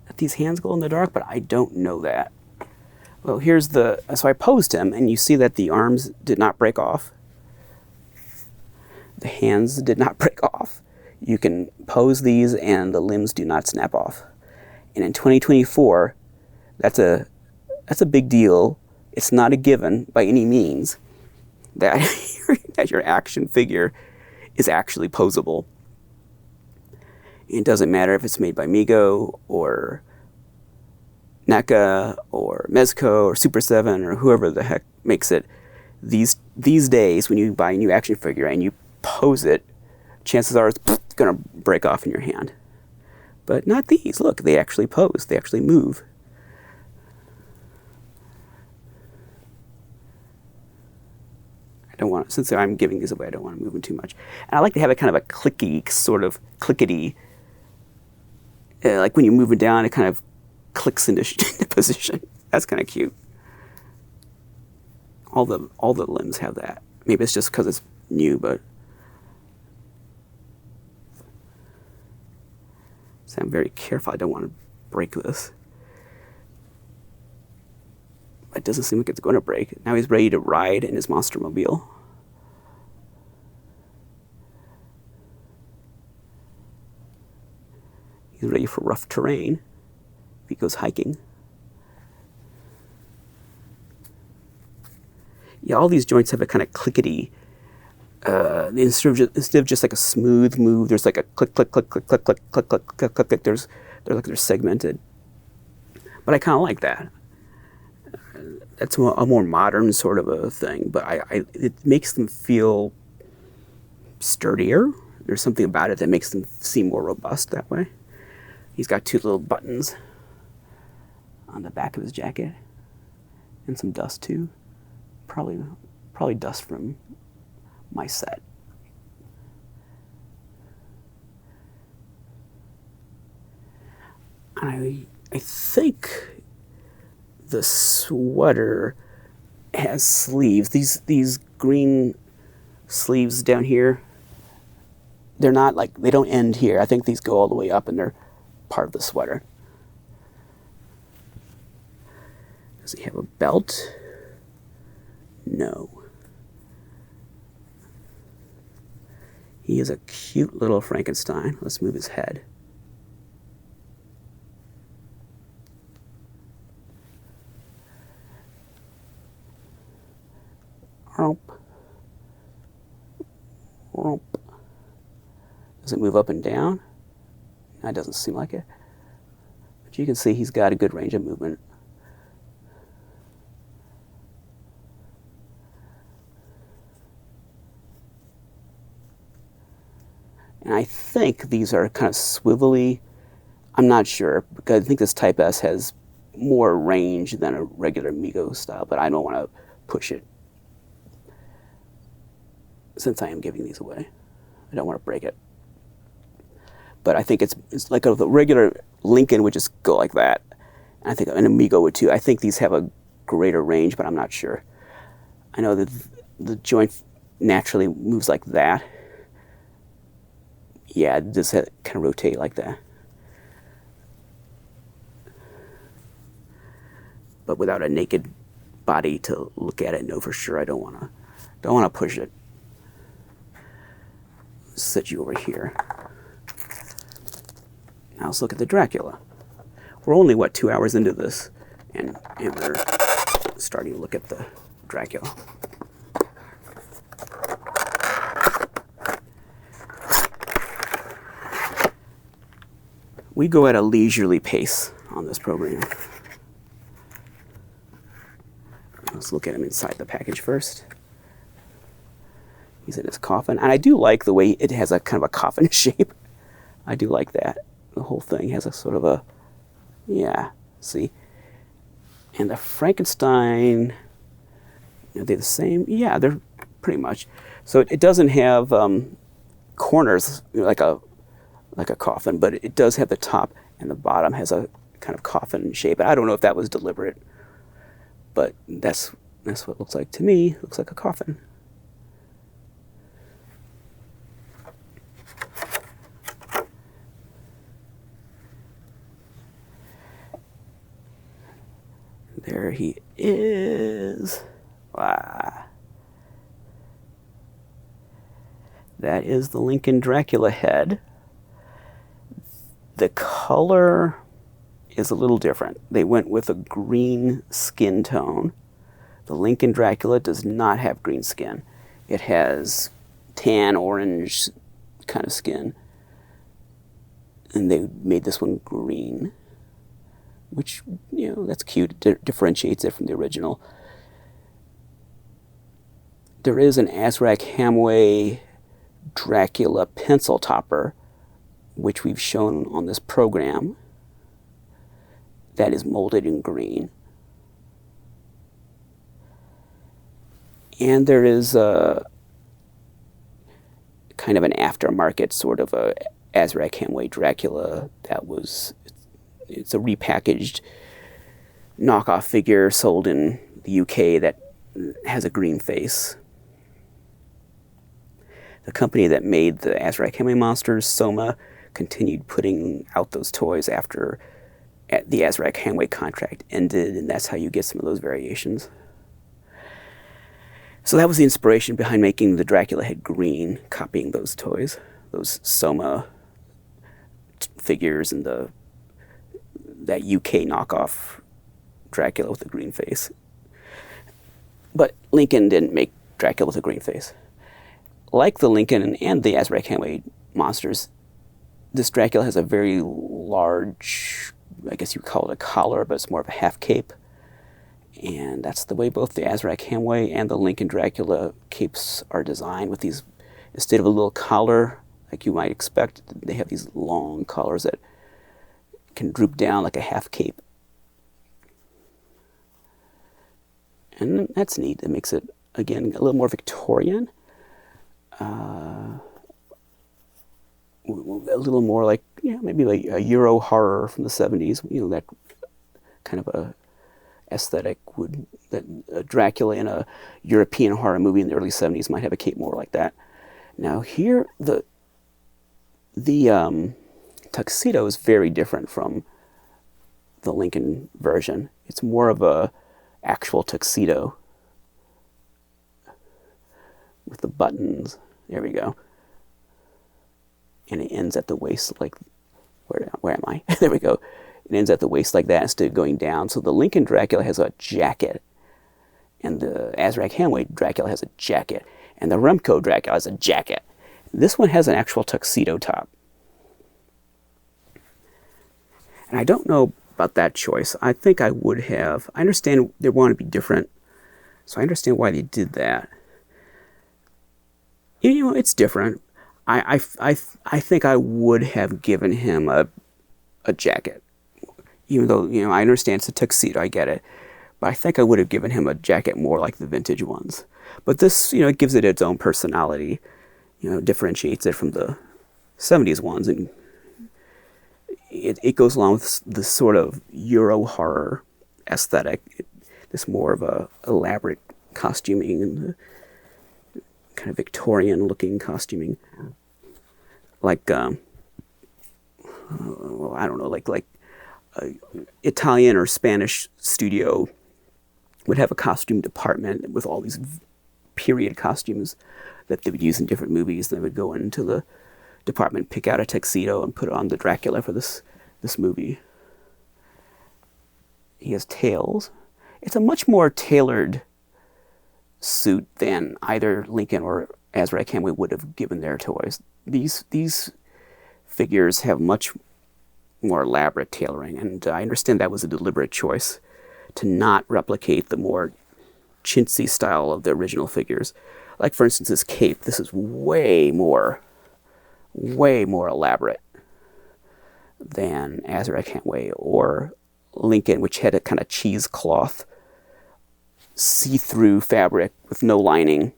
that these hands glow in the dark, but I don't know that. Well, here's the, so I posed him, and you see that the arms did not break off. The hands did not break off. You can pose these and the limbs do not snap off. And in 2024, that's a big deal. It's not a given by any means that, that your action figure is actually posable. It doesn't matter if it's made by Mego or NECA or Mezco or Super 7 or whoever the heck makes it. These days, when you buy a new action figure and you pose it, chances are it's going to break off in your hand. But not these. Look, they actually pose. They actually move. I don't want, since I'm giving these away, I don't want to move them too much. And I like to have a kind of a clicky, sort of clickety, like when you move it down, it kind of clicks into position. That's kind of cute. All the limbs have that. Maybe it's just because it's new, but so I'm very careful. I don't want to break this. It doesn't seem like it's going to break. Now he's ready to ride in his monster mobile. He's ready for rough terrain if he goes hiking. Yeah, all these joints have a kind of clickety. Instead of just like a smooth move, there's like a click, click, click, click, click, click, click, click, click, click, click. They're segmented. But I kind of like that. That's a more modern sort of a thing, but it makes them feel sturdier. There's something about it that makes them seem more robust that way. He's got two little buttons on the back of his jacket, and some dust too. Probably dust from my set. I think the sweater has sleeves. These green sleeves down here, they're not like, they don't end here. I think these go all the way up and they're part of the sweater. Does he have a belt? No. He is a cute little Frankenstein. Let's move his head. Rump. Rump. Does it move up and down? That doesn't seem like it. But you can see he's got a good range of movement. And I think these are kind of swivelly. I'm not sure, because I think this Type S has more range than a regular Mego style, but I don't want to push it since I am giving these away. I don't want to break it. But I think it's like the regular Lincoln would just go like that. And I think an Amigo would too. I think these have a greater range, but I'm not sure. I know that the joint naturally moves like that. Yeah, it does kind of rotate like that. But without a naked body to look at it and know for sure, I don't want to push it. Set you over here. Now let's look at the Dracula. We're only, 2 hours into this, and we're starting to look at the Dracula. We go at a leisurely pace on this program. Let's look at him inside the package first. He's in his coffin. And I do like the way it has a kind of a coffin shape. I do like that. The whole thing has a sort of a, yeah, see? And the Frankenstein, are they the same? Yeah, they're pretty much. So it doesn't have corners like a coffin, but it does have the top and the bottom has a kind of coffin shape. I don't know if that was deliberate, but that's what it looks like to me. It looks like a coffin. There he is. Wow. That is the Lincoln Dracula head. The color is a little different. They went with a green skin tone. The Lincoln Dracula does not have green skin. It has tan, orange kind of skin. And they made this one green, which, you know, that's cute. It differentiates it from the original. There is an Azrak Hamway Dracula pencil topper, which we've shown on this program, that is molded in green. And there is a kind of an aftermarket sort of a Azrak Hamway Dracula that was, it's a repackaged knockoff figure sold in the UK that has a green face. The company that made the Azrak Hamway monsters, Soma, continued putting out those toys after the Azrak Hamway contract ended, and that's how you get some of those variations. So that was the inspiration behind making the Dracula head green, copying those toys, those Soma figures and that UK knockoff Dracula with a green face. But Lincoln didn't make Dracula with a green face. Like the Lincoln and the Azrak Hamway monsters, this Dracula has a very large, I guess you would call it a collar, but it's more of a half cape. And that's the way both the Azrak Hamway and the Lincoln Dracula capes are designed, with these, instead of a little collar like you might expect, they have these long collars that can droop down like a half cape. And that's neat. It makes it, again, a little more Victorian. A little more like, you know, maybe like a Euro horror from the 70s, you know, that kind of a aesthetic that Dracula in a European horror movie in the early 70s might have a cape more like that. Now here, the tuxedo is very different from the Lincoln version. It's more of a actual tuxedo with the buttons. There we go. And it ends at the waist like, where am I? There we go. It ends at the waist like that instead of going down. So the Lincoln Dracula has a jacket, and the Azrak Hamway Dracula has a jacket, and the Remco Dracula has a jacket. This one has an actual tuxedo top. And I don't know about that choice. I think I would have. I understand they want to be different, so I understand why they did that. You know, it's different. I think I would have given him a jacket. Even though, you know, I understand it's a tuxedo, I get it. But I think I would have given him a jacket more like the vintage ones. But this, you know, it gives it its own personality. You know, differentiates it from the 70s ones. And it goes along with this sort of Euro horror aesthetic. This more of a elaborate costuming and kind of Victorian looking costuming. Like, well, I don't know, like Italian or Spanish studio would have a costume department with all these period costumes that they would use in different movies. They would go into the department, pick out a tuxedo, and put on the Dracula for this movie. He has tails. It's a much more tailored suit than either Lincoln or Azrak Hamway would have given their toys. These figures have much more elaborate tailoring, and I understand that was a deliberate choice to not replicate the more chintzy style of the original figures. Like, for instance, this cape. This is way more elaborate than Azure Cantway or Lincoln, which had a kind of cheesecloth, see-through fabric with no lining.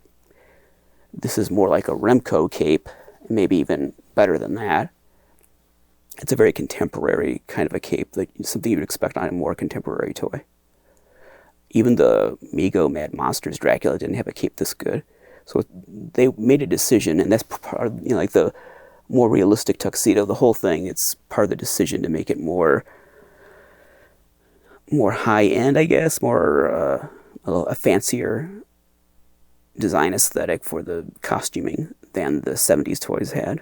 This is more like a Remco cape, maybe even better than that. It's a very contemporary kind of a cape, like something you would expect on a more contemporary toy. Even the Mego Mad Monsters Dracula didn't have a cape this good. So they made a decision, and that's part of, like the more realistic tuxedo, the whole thing, it's part of the decision to make it more high-end, I guess, more a fancier design aesthetic for the costuming than the 70s toys had.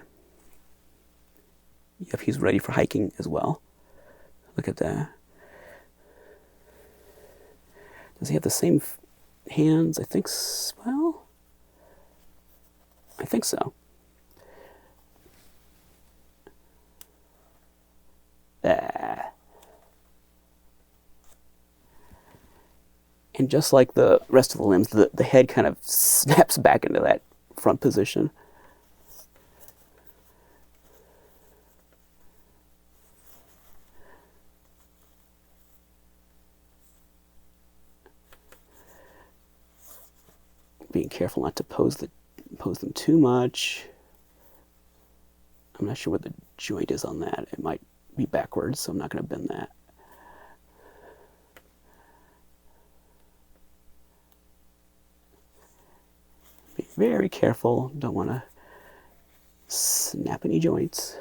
Yep, he's ready for hiking as well. Look at that. Does he have the same hands? I think well, I think so. And just like the rest of the limbs, the head kind of snaps back into that front position. Being careful not to pose them too much. I'm not sure what the joint is on that. It might be backwards, so I'm not going to bend that. Be very careful. Don't want to snap any joints.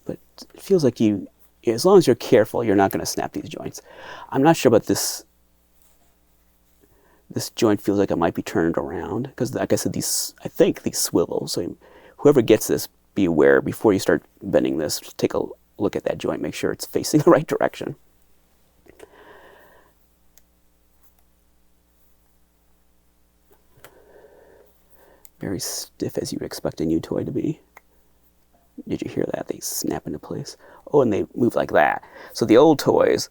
But it feels like as long as you're careful, you're not going to snap these joints. I'm not sure about this. This joint feels like it might be turned around because, like I said, I think these swivel. So whoever gets this, be aware before you start bending this. Just take a look at that joint, make sure it's facing the right direction. Very stiff, as you would expect a new toy to be. Did you hear that? They snap into place. Oh, and they move like that. So the old toys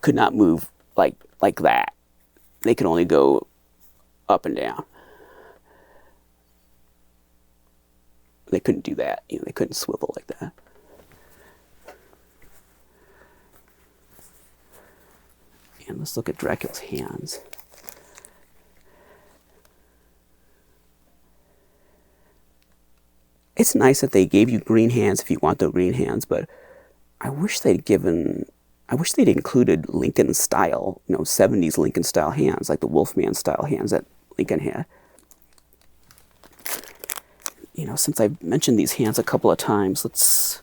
could not move like that. They could only go up and down. They couldn't do that. They couldn't swivel like that. And let's look at Dracula's hands. It's nice that they gave you green hands if you want the green hands, but I wish they'd included Lincoln style, 70s Lincoln style hands, like the Wolfman style hands that Lincoln had. Since I've mentioned these hands a couple of times, since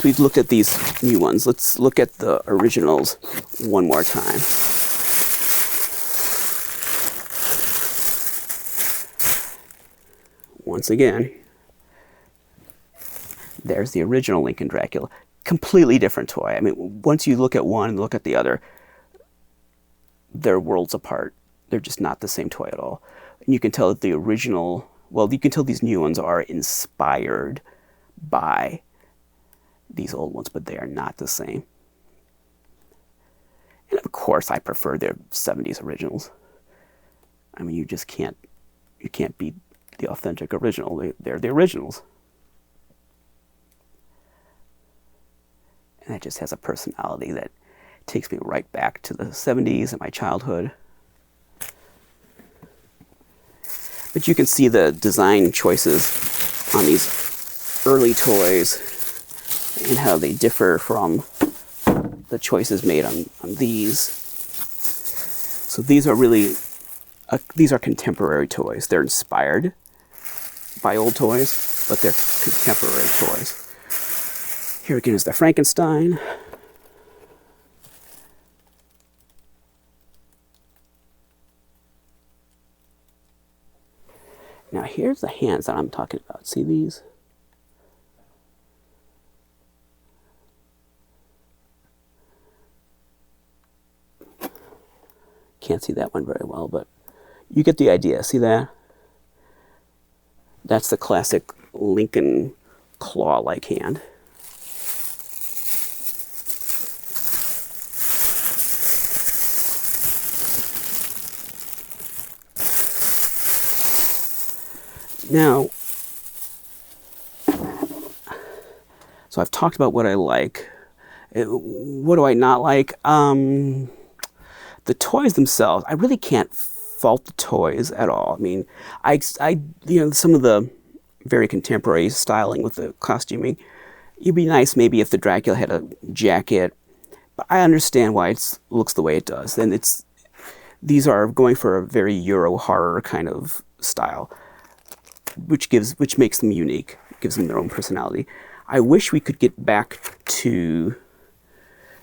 we've looked at these new ones, let's look at the originals one more time. Once again, there's the original Lincoln Dracula. Completely different toy. I mean, once you look at one and look at the other, they're worlds apart. They're just not the same toy at all. And you can tell that you can tell these new ones are inspired by these old ones, but they are not the same. And of course, I prefer their 70s originals. I mean, you can't beat the authentic original. They're the originals. And it just has a personality that takes me right back to the 70s and my childhood. But you can see the design choices on these early toys and how they differ from the choices made on these. So these are contemporary toys. They're inspired by old toys, but they're contemporary toys. Here again is the Frankenstein. Now here's the hands that I'm talking about. See these? Can't see that one very well, but you get the idea. See that? That's the classic Lincoln claw-like hand. Now, so I've talked about what I like. What do I not like? The toys themselves, I really can't fault the toys at all. I mean, some of the very contemporary styling with the costuming, it'd be nice maybe if the Dracula had a jacket, but I understand why it looks the way it does. And these are going for a very Euro horror kind of style, which makes them unique, gives them their own personality. I wish we could get back to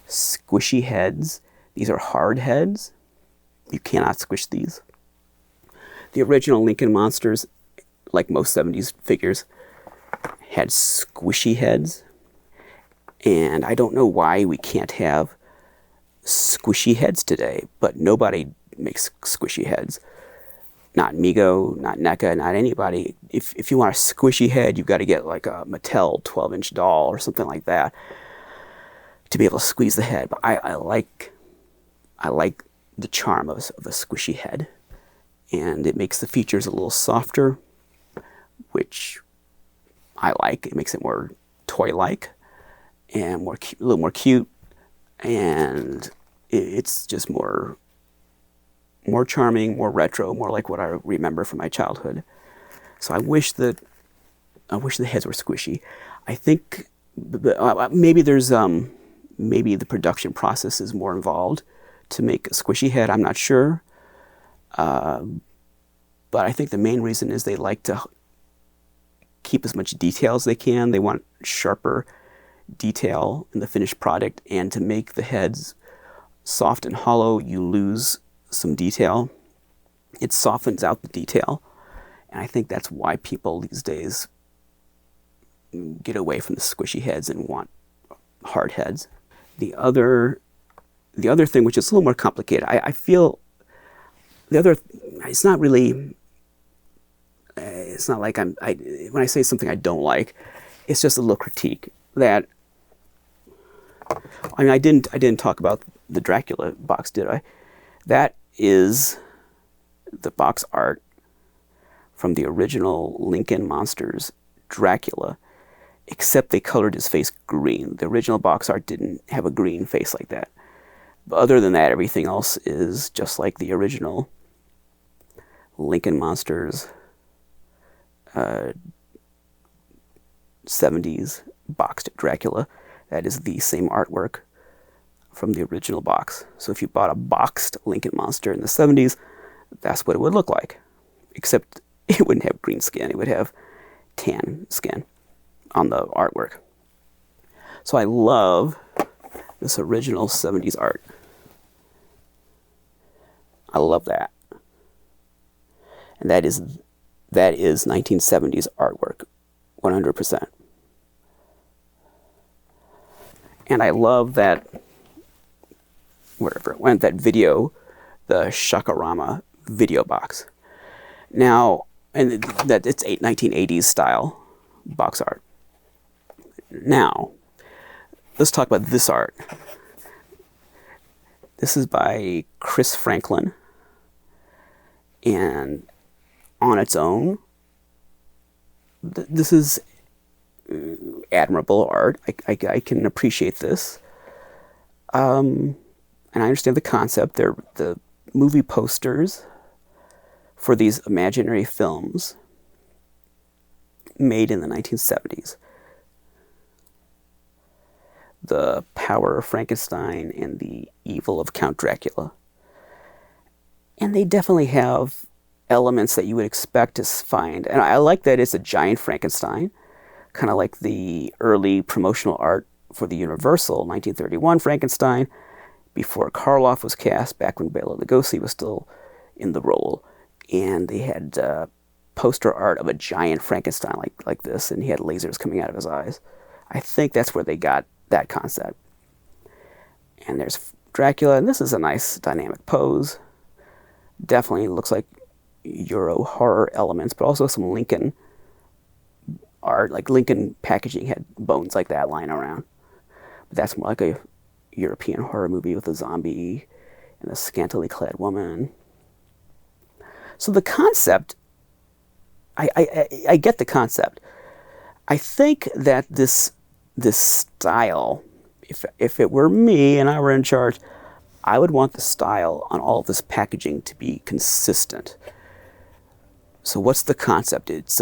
squishy heads. These are hard heads. You cannot squish these. The original Lincoln Monsters, like most 70s figures, had squishy heads. And I don't know why we can't have squishy heads today, but nobody makes squishy heads. Not Mego, not NECA, not anybody. If you want a squishy head, you've got to get like a Mattel 12-inch doll or something like that to be able to squeeze the head. But I like the charm of a squishy head. And it makes the features a little softer, which I like. It makes it more toy-like and a little more cute. And it's just more charming, more retro, more like what I remember from my childhood. So I wish the heads were squishy. I think maybe the production process is more involved to make a squishy head. I'm not sure. But I think the main reason is they like to keep as much detail as they can. They want sharper detail in the finished product, and to make the heads soft and hollow, you lose some detail. It softens out the detail, and I think that's why people these days get away from the squishy heads and want hard heads. The other thing, which is a little more complicated, I feel it's not really, it's not like when I say something I don't like, it's just a little critique that, I mean, I didn't talk about the Dracula box, did I? That is the box art from the original Lincoln Monsters Dracula, except they colored his face green. The original box art didn't have a green face like that. But other than that, everything else is just like the original Lincoln Monsters 70s boxed Dracula. That is the same artwork from the original box. So if you bought a boxed Lincoln Monster in the 70s, that's what it would look like. Except it wouldn't have green skin. It would have tan skin on the artwork. So I love this original 70s art. I love that. And that is 1970s artwork, 100%. And I love that, wherever it went, that video, the Shakarama video box. Now, and that it's 1980s style box art. Now, let's talk about this art. This is by Chris Franklin. And on its own, this is admirable art. I can appreciate this. And I understand the concept. They're the movie posters for these imaginary films made in the 1970s. The Power of Frankenstein and the Evil of Count Dracula. And they definitely have elements that you would expect to find. And I like that it's a giant Frankenstein, kind of like the early promotional art for the Universal 1931 Frankenstein, before Karloff was cast, back when Bela Lugosi was still in the role. And they had poster art of a giant Frankenstein like this, and he had lasers coming out of his eyes. I think that's where they got that concept. And there's Dracula, and this is a nice dynamic pose. Definitely looks like Euro horror elements, but also some Lincoln art, like Lincoln packaging had bones like that lying around. But that's more like a European horror movie with a zombie and a scantily clad woman. So the concept I get the concept. I think that this style, if it were me and I were in charge, I would want the style on all of this packaging to be consistent. So what's the concept? It's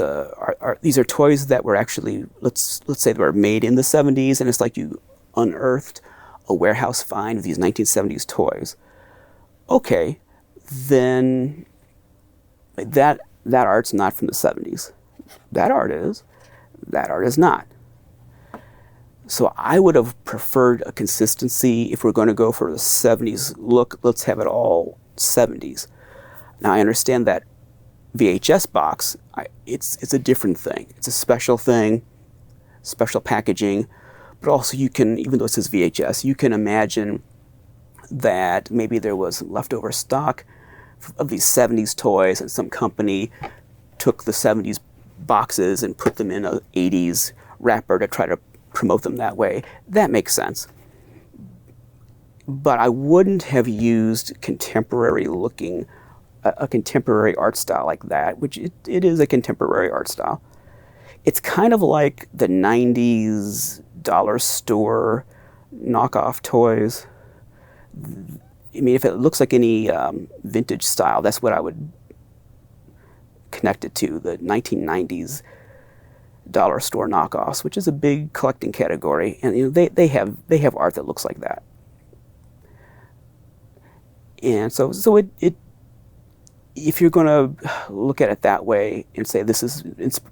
these are toys that were actually, let's say they were made in the 70s, and it's like you unearthed a warehouse find of these 1970s toys. Okay, then that art's not from the 70s. That art is. That art is not. So I would have preferred a consistency. If we're going to go for the 70s look, let's have it all 70s. Now I understand that VHS box, it's a different thing. It's a special thing, special packaging, but also you can, even though it says VHS, you can imagine that maybe there was leftover stock of these 70s toys and some company took the 70s boxes and put them in an 80s wrapper to try to promote them that way. That makes sense. But I wouldn't have used contemporary looking, a contemporary art style like that, which it is a contemporary art style. It's kind of like the 90s dollar store knockoff toys. I mean, if it looks like any vintage style, that's what I would connect it to, the 1990s dollar store knockoffs, which is a big collecting category, and you know, they have art that looks like that. And so it if you're going to look at it that way and say this is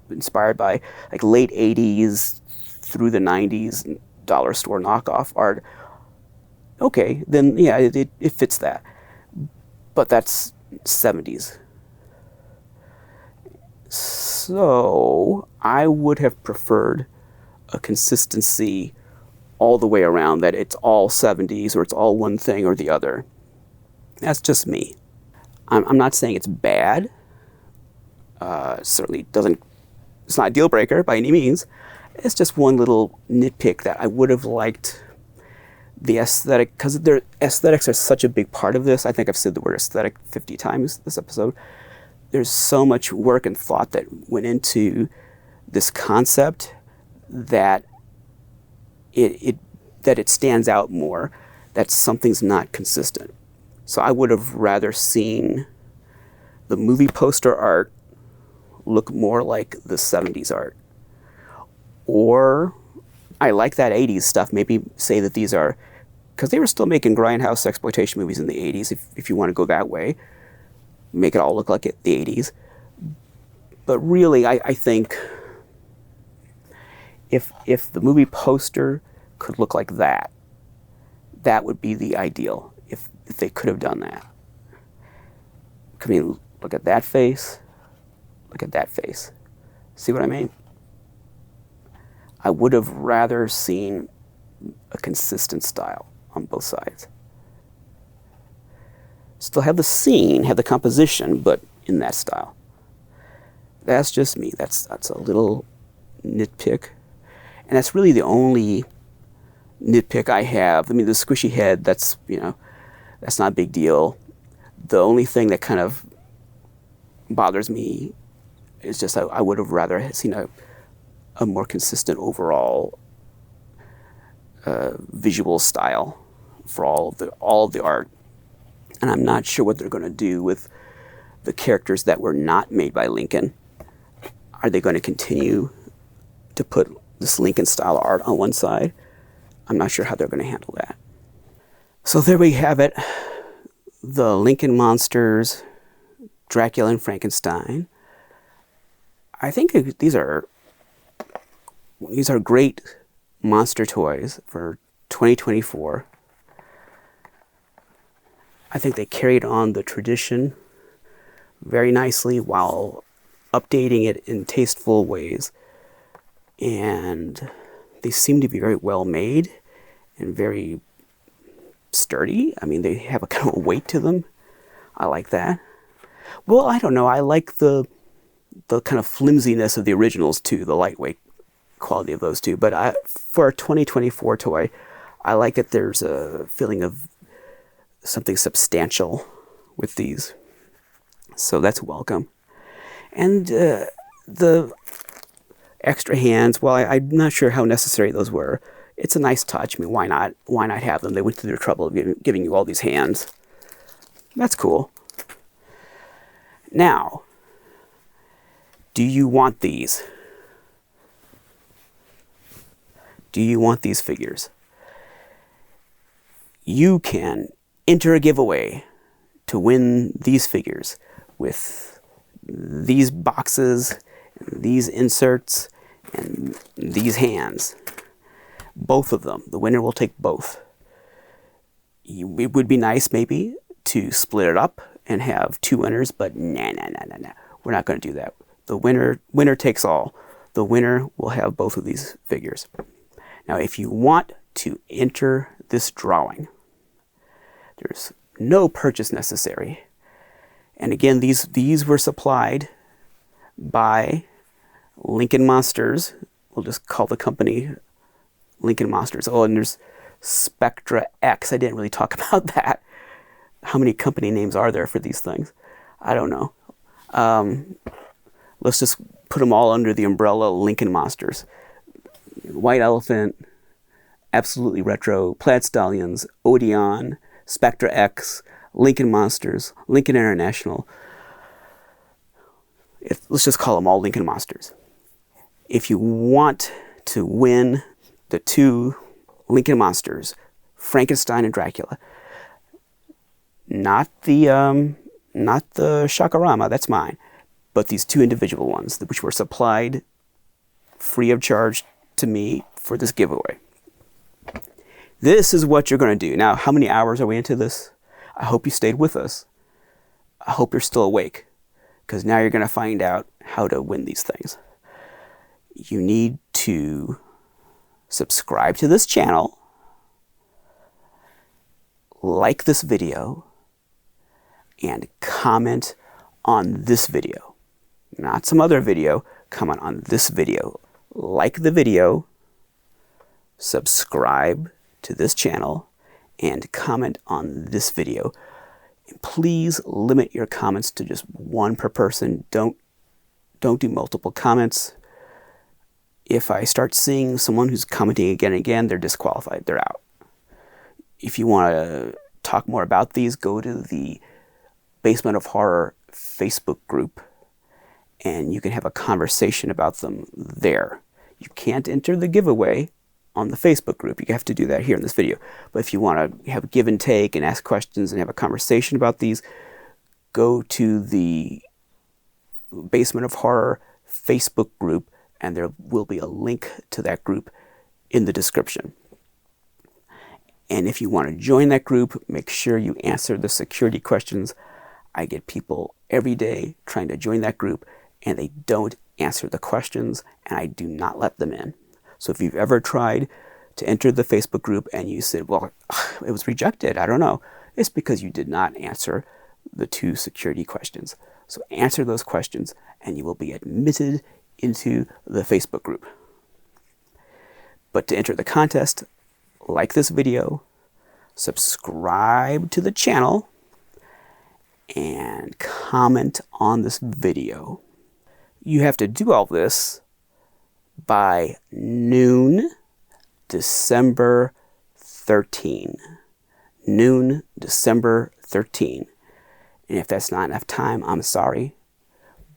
inspired by like late 80s through the 90s dollar store knockoff art, okay, then yeah, it fits that. But that's 70s. So I would have preferred a consistency all the way around, that it's all 70s or it's all one thing or the other. That's just me. I'm not saying it's bad. Certainly doesn't, it's not a deal breaker by any means. It's just one little nitpick that I would have liked the aesthetic, because their aesthetics are such a big part of this. I think I've said the word aesthetic 50 times this episode. There's so much work and thought that went into this concept that it stands out more, that something's not consistent. So I would have rather seen the movie poster art look more like the 70s art. Or I like that 80s stuff. Maybe say that these are, because they were still making grindhouse exploitation movies in the 80s, if you want to go that way. Make it all look like the 80s. But really, I think if the movie poster could look like that, that would be the ideal, if they could have done that. I mean, look at that face, look at that face. See what I mean? I would have rather seen a consistent style on both sides. Still have the scene, have the composition, but in that style. That's just me. That's a little nitpick. And that's really the only nitpick I have. I mean, the squishy head, that's not a big deal. The only thing that kind of bothers me is just I would have rather seen a more consistent overall visual style for all of the art. And I'm not sure what they're going to do with the characters that were not made by Lincoln. Are they going to continue to put this Lincoln style art on one side? I'm not sure how they're going to handle that. So there we have it. The Lincoln Monsters, Dracula and Frankenstein. I think these are great monster toys for 2024. I think they carried on the tradition very nicely while updating it in tasteful ways. And they seem to be very well made and very sturdy. I mean, they have a kind of a weight to them. I like that. Well, I don't know. I like the kind of flimsiness of the originals too, the lightweight quality of those two. But for a 2024 toy, I like that there's a feeling of something substantial with these. So that's welcome. And the extra hands, well, I'm not sure how necessary those were. It's a nice touch. I mean, why not? Why not have them? They went through their trouble of giving you all these hands. That's cool. Now, do you want these? Do you want these figures? You can enter a giveaway to win these figures with these boxes, these inserts, and these hands. Both of them. The winner will take both. It would be nice maybe to split it up and have 2 winners, but nah. We're not going to do that. The winner takes all. The winner will have both of these figures. Now, if you want to enter this drawing, there's no purchase necessary. And again, these were supplied by Lincoln Monsters. We'll just call the company Lincoln Monsters. Oh, and there's Spectra X. I didn't really talk about that. How many company names are there for these things? I don't know. Let's just put them all under the umbrella Lincoln Monsters. White Elephant, Absolutely Retro, Plaid Stallions, Odeon, Spectra X, Lincoln Monsters, Lincoln International. Let's just call them all Lincoln Monsters. If you want to win the 2 Lincoln Monsters, Frankenstein and Dracula, not the Shakarama, that's mine, but these 2 individual ones, which were supplied free of charge to me for this giveaway. This is what you're going to do. Now, how many hours are we into this? I hope you stayed with us. I hope you're still awake, because now you're going to find out how to win these things. You need to subscribe to this channel, like this video, and comment on this video. Not some other video, comment on this video. Like the video, subscribe to this channel, and comment on this video. And please limit your comments to just 1 per person. Don't do multiple comments. If I start seeing someone who's commenting again and again, they're disqualified. They're out. If you want to talk more about these, go to the Basement of Horror Facebook group, and you can have a conversation about them there. You can't enter the giveaway on the Facebook group. You have to do that here in this video. But if you want to have a give and take and ask questions and have a conversation about these, go to the Basement of Horror Facebook group, and there will be a link to that group in the description. And if you want to join that group, make sure you answer the security questions. I get people every day trying to join that group, and they don't answer the questions, and I do not let them in. So if you've ever tried to enter the Facebook group and you said, well, it was rejected, I don't know, it's because you did not answer the 2 security questions. So answer those questions, and you will be admitted into the Facebook group. But to enter the contest, like this video, subscribe to the channel, and comment on this video. You have to do all this by noon, December 13. Noon, December 13. And if that's not enough time, I'm sorry.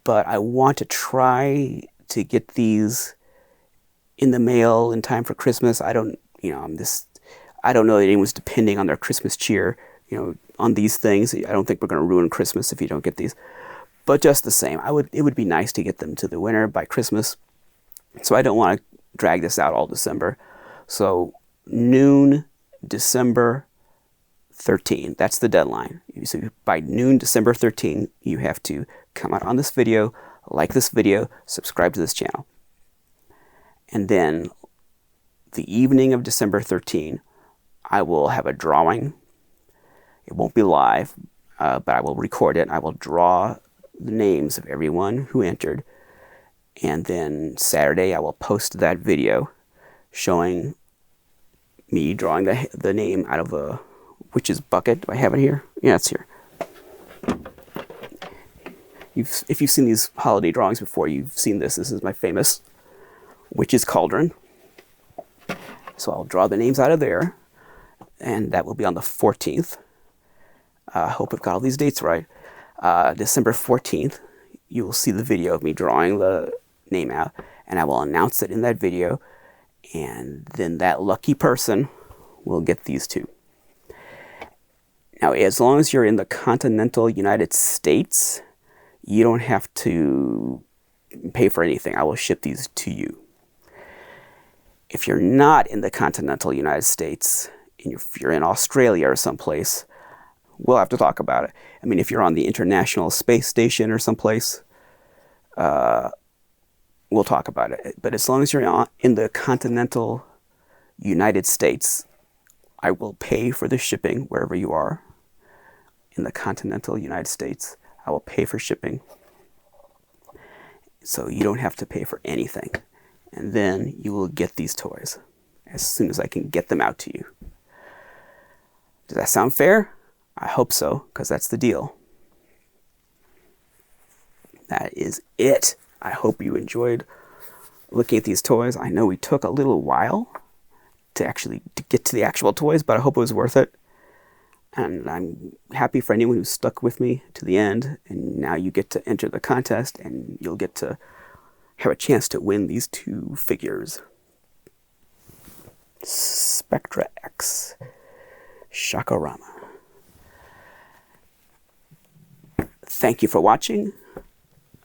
But I want to try to get these in the mail in time for Christmas. I don't know that anyone's depending on their Christmas cheer, on these things. I don't think we're going to ruin Christmas if you don't get these. But just the same, it would be nice to get them to the winner by Christmas. So I don't want to drag this out all December. So noon, December 13. That's the deadline. So by noon, December 13, you have to comment on this video, like this video, subscribe to this channel. And then the evening of December 13, I will have a drawing. It won't be live, but I will record it. I will draw the names of everyone who entered. And then Saturday, I will post that video showing me drawing the name out of a witch's bucket. Do I have it here? Yeah, it's here. If you've seen these holiday drawings before, you've seen this. This is my famous Witch's Cauldron. So I'll draw the names out of there, and that will be on the 14th. I hope I've got all these dates right. December 14th, you will see the video of me drawing the name out, and I will announce it in that video, and then that lucky person will get these two. Now, as long as you're in the continental United States, you don't have to pay for anything. I will ship these to you. If you're not in the continental United States, and if you're in Australia or someplace, we'll have to talk about it. I mean, if you're on the International Space Station or someplace, we'll talk about it. But as long as you're in the continental United States, I will pay for the shipping wherever you are. In the continental United States, I will pay for shipping. So you don't have to pay for anything. And then you will get these toys as soon as I can get them out to you. Does that sound fair? I hope so, because that's the deal. That is it. I hope you enjoyed looking at these toys. I know we took a little while to get to the actual toys, but I hope it was worth it. And I'm happy for anyone who stuck with me to the end. And now you get to enter the contest, and you'll get to have a chance to win these two figures. Spectra X Shakarama. Thank you for watching.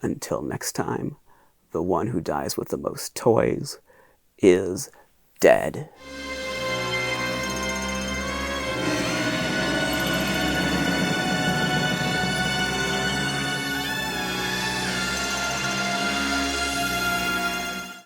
Until next time, the one who dies with the most toys is dead.